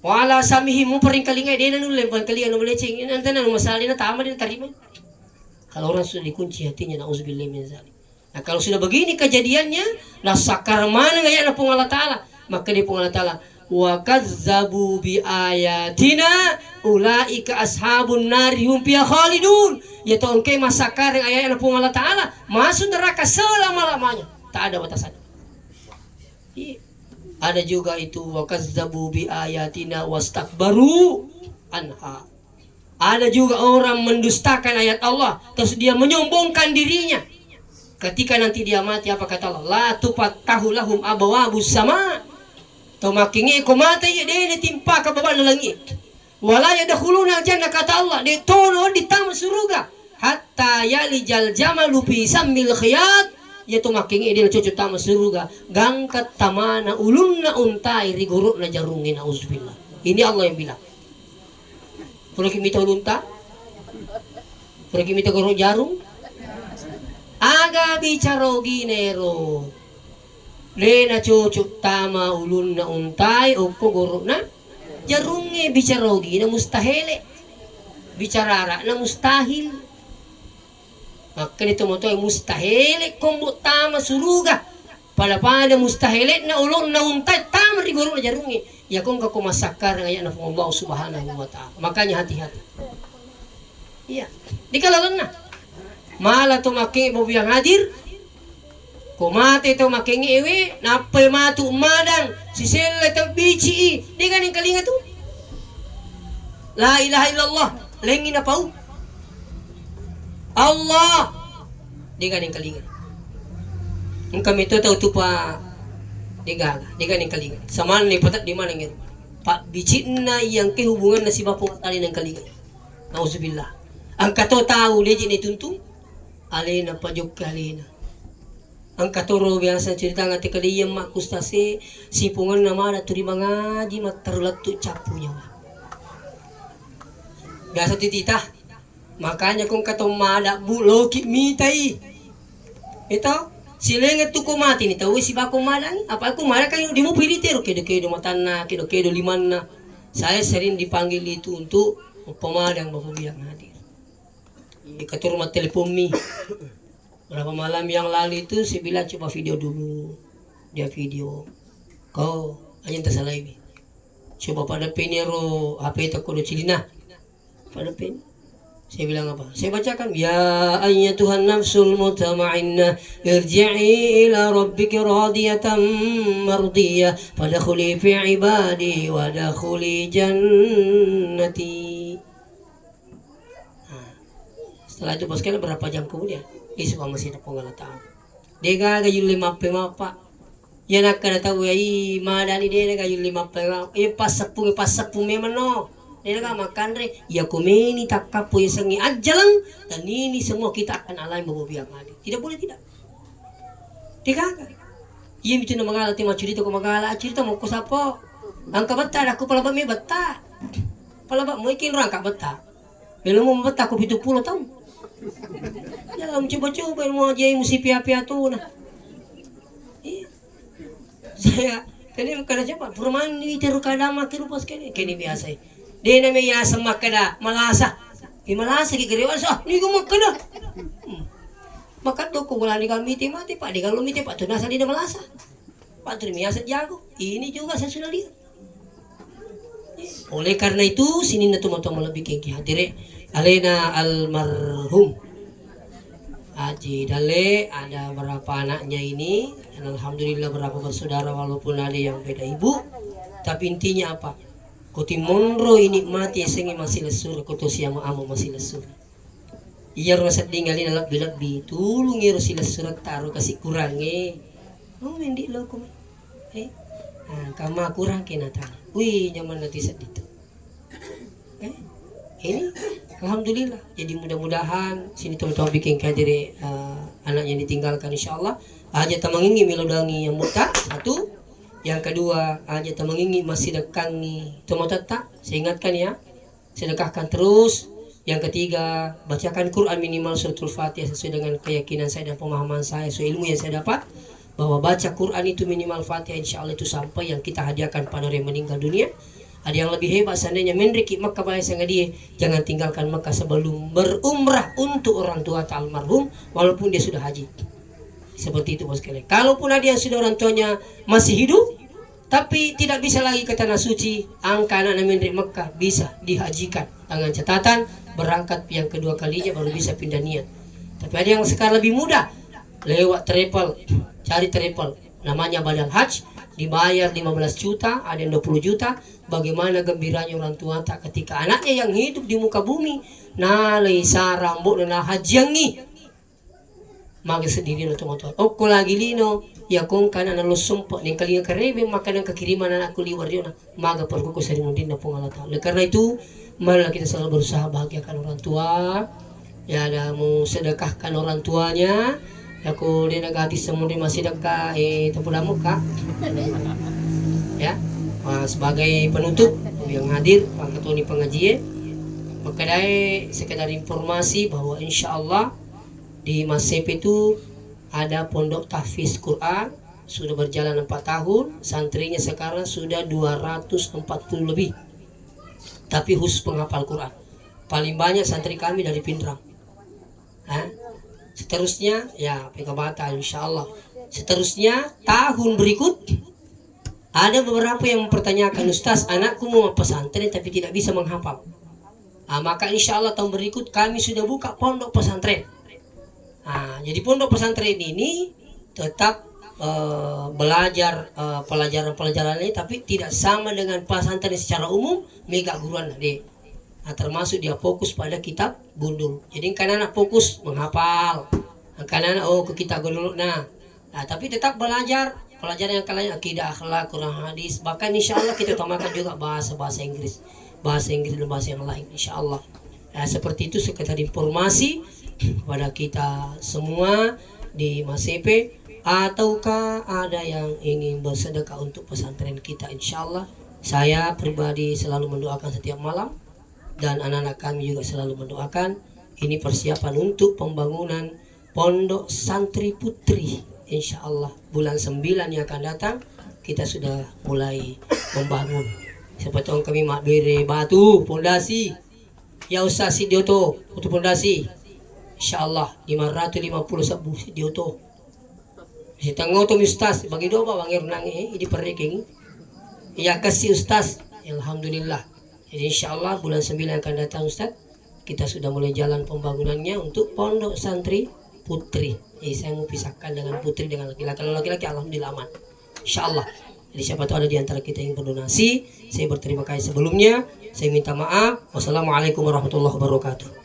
wa ala samihi mo paring kalingay dia nuli pangkalingan nu madicing nanti na masalah na tama din tarima kalau orang sudah dikunci hatinya nauzubillah min zalik. Nah kalau sudah begini kejadiannya lah sakar mana ngaya na pung Allah Ta'ala maka dia pung Allah Ta'ala wa kazzabu bi ayatina ulaika ashabun nari hum fiha khalidun ya tongke masakar yang ayat pun Allah Ta'ala masuk neraka selama-lamanya tak ada batasannya Iya. Ada juga itu wa kazzabu bi ayatina wastakbaru anha. Ada juga orang mendustakan ayat Allah terus dia menyombongkan dirinya. Ketika nanti dia mati apa kata Allah? La tufattahu lahum abwabus sama. Tomakingi ko mati ya dia timpa ke bawah langit. Wala yadkhuluna jannah kata Allah. Dia tono di taman surga hatta yalijal jamalu fi sammil khiyat. Ya tomakingi dia cucu taman surga. Gangkat tamana ulunna untai riguruna jarungin auzubillah. Ini Allah yang bilang. Kalau kita ulunta, kalau kita guru jarum, aga bicara ginero, lena cucuk tama ulun na untai, upo guru na, jarungnya bicara gina mustahil, bicara na mustahil, maka itu mo to mustahil, kumbu tama suruga, pada mustahil na ulun na untai tama riguro na jarungnya. Ya kung kakumasakar ngayon ng Allah subhanahu wa ta'ala. Makanya hati-hati. Iya. Di kalalan na. Mala tumaking ibo biyang hadir. Kumate tumaking iwi. Napay matu umadang. Sisila itong bici. Di ka ning kalinga to. La ilaha illallah. Lengi na pao. Allah. Di ka ning kalinga. Ang kami to tau tupa. Di ka ning kalinga. Samaan ni patat di mana ngin. Pak bicin na yang kehubungan na si bapong tali ng kalinga. Nauzubillah. Ang kato tao legit ni tuntung. Alena pajok kalena. Ang katoro biasa cerita ngati kaliyang makustase sipungan nama na turi mangaji matarulat tu capunya. Biasa titita. Makanya kung katong mala buloki mitai. Ito silengat tu ko mati ni tahu si bako malang apa aku marah kayo di mo pilitero kedo matan na kedo liman na. Saya sering dipanggil itu untuk pemadang bapak hadir. Dikatur rumah telepon mi. Berapa malam yang lalu itu saya bilang coba video dulu. Dia video. Kau hanya tersalah ini. Coba pada penero HP itu kudu cilina. Pada pen. Saya bilang apa? Saya bacakan ya ayyatuhan nafsul mutmainnah irji'i ila rabbiki radiyatan mardiyah fadkhuli fi ibadi wa dakhuli jannati. Setelah itu boskan berapa jam kemudian di sebuah masjid pengalatan. Dia gayul 5 pak. Ya nak kena tahu ya madani dia gayul 5 pak. Pasapu memang no. Dia nak makan re, ya komeni tak kapo yang sengi ajalang dan ini semua kita akan alami bawa hadir. Tidak boleh tidak. Tidak. Ia itu nama ngala tema cerita ko magala cerita mo ko sapo. Ang kabata aku palabak may bata. Palabak mo ikin rangka bata. Belum mo bata ko 70 tahun. Dalam coba-coba mo aja yang mesti pia-pia tu nah. Saya tadi kada cepat perumahan ni teru kada makin pas kini biasa. Dia namanya semak kada malasa. Malasa ki gerewan so ni ko makada. Makat do ko wala ni kami mati pak di kalau miti pak tu nasa di malasa. Pak tu biasa jago. Ini juga saya sudah lihat. Oleh karena itu sini na tumatong lebih kengki hadire alena almarhum Haji Dale ada berapa anaknya ini dan alhamdulillah berapa bersaudara walaupun ada yang beda ibu tapi intinya apa kuti monro ini mati sengi masih lesur kutu siang amu masih lesur iya rasa tinggalin alak bilat bi tulung iro sila surat taruh kasih kurangi oh mendi lo kum kama kurang kenatan wih nyaman nanti sedih ini alhamdulillah jadi mudah-mudahan sini teman-teman bikin kadiri anak yang ditinggalkan insyaallah aja tamangingi melodangi yang muta satu yang kedua aja tamangingi masih dekangi temu tak saya ingatkan ya sedekahkan terus yang ketiga bacakan Quran minimal suratul Fatihah sesuai dengan keyakinan saya dan pemahaman saya sesuai ilmu yang saya dapat bahwa baca Quran itu minimal Fatihah insyaallah itu sampai yang kita hadiahkan pada orang yang meninggal dunia. Ada yang lebih hebat seandainya menriki Makkah balai sangat dia jangan tinggalkan Makkah sebelum berumrah untuk orang tua almarhum walaupun dia sudah haji. Seperti itu bos sekalian. Kalaupun ada yang sudah orang tuanya masih hidup tapi tidak bisa lagi ke tanah suci, angka anak menrik Makkah bisa dihajikan dengan catatan berangkat yang kedua kalinya baru bisa pindah niat. Tapi ada yang sekarang lebih mudah lewat travel, cari travel namanya badal haji, dibayar 15 juta, ada yang 20 juta. Bagaimana gembiranya orang tua tak ketika anaknya yang hidup di muka bumi nalai sarambok na haji yang ni maka sendiri no teman-teman. Ko lagi lino ya kong kana na losumpo ning kalinga karebe makanan kekiriman anakku liwar yun maga pergo ko sering din na pungalata. Oleh karena itu marilah kita selalu berusaha bahagiakan orang tua. Ya ada mau sedekahkan orang tuanya. Ya ko dia nagati semua masih sedekah tapulamu ka. Ya. Sebagai penutup yang hadir Pak Ketua pengajian maka dari sekedar informasi bahwa insya Allah di Masep itu ada pondok tahfiz Quran sudah berjalan 4 tahun, santrinya sekarang sudah 240 lebih, tapi khusus penghafal Quran. Paling banyak santri kami dari Pindrang. Seterusnya ya Pekabata insya Allah. Seterusnya tahun berikut ada beberapa yang mempertanyakan, Ustaz, anakku mau pesantren tapi tidak bisa menghafal. Maka insya Allah tahun berikut kami sudah buka pondok pesantren. Jadi pondok pesantren ini tetap belajar pelajaran-pelajaran ini, tapi tidak sama dengan pesantren secara umum mega guruan termasuk dia fokus pada kitab gundul. Jadi kan anak fokus menghafal, kan anak ke kitab gundul. Tapi tetap belajar pelajaran yang lain, akidah, akhlak, Quran, hadis. Bahkan insya Allah kita utamakan juga bahasa Inggris dan bahasa yang lain insya Allah. Seperti itu sekedar informasi kepada kita semua di Masepe. Ataukah ada yang ingin bersedekah untuk pesantren kita? Insya Allah saya pribadi selalu mendoakan setiap malam, dan anak-anak kami juga selalu mendoakan. Ini persiapan untuk pembangunan pondok santri putri. Insya Allah bulan 9 yang akan datang kita sudah mulai membangun. Seperti orang kami mak bere batu pondasi ya Ustaz Sidioto untuk pondasi. Insya Allah 550 sabu Sidioto. Sitanggo to Ustaz bagi doa bangir nang di perreking. Ya kasih Ustaz. Alhamdulillah. Jadi insya Allah bulan 9 akan datang Ustaz, kita sudah mulai jalan pembangunannya untuk pondok santri putri. Saya mau pisahkan dengan putri dengan laki-laki. Kalau laki-laki alhamdulillah aman. Insya Allah. Jadi siapa tahu ada di antara kita yang berdonasi. Saya berterima kasih sebelumnya. Saya minta maaf. Wassalamualaikum warahmatullahi wabarakatuh.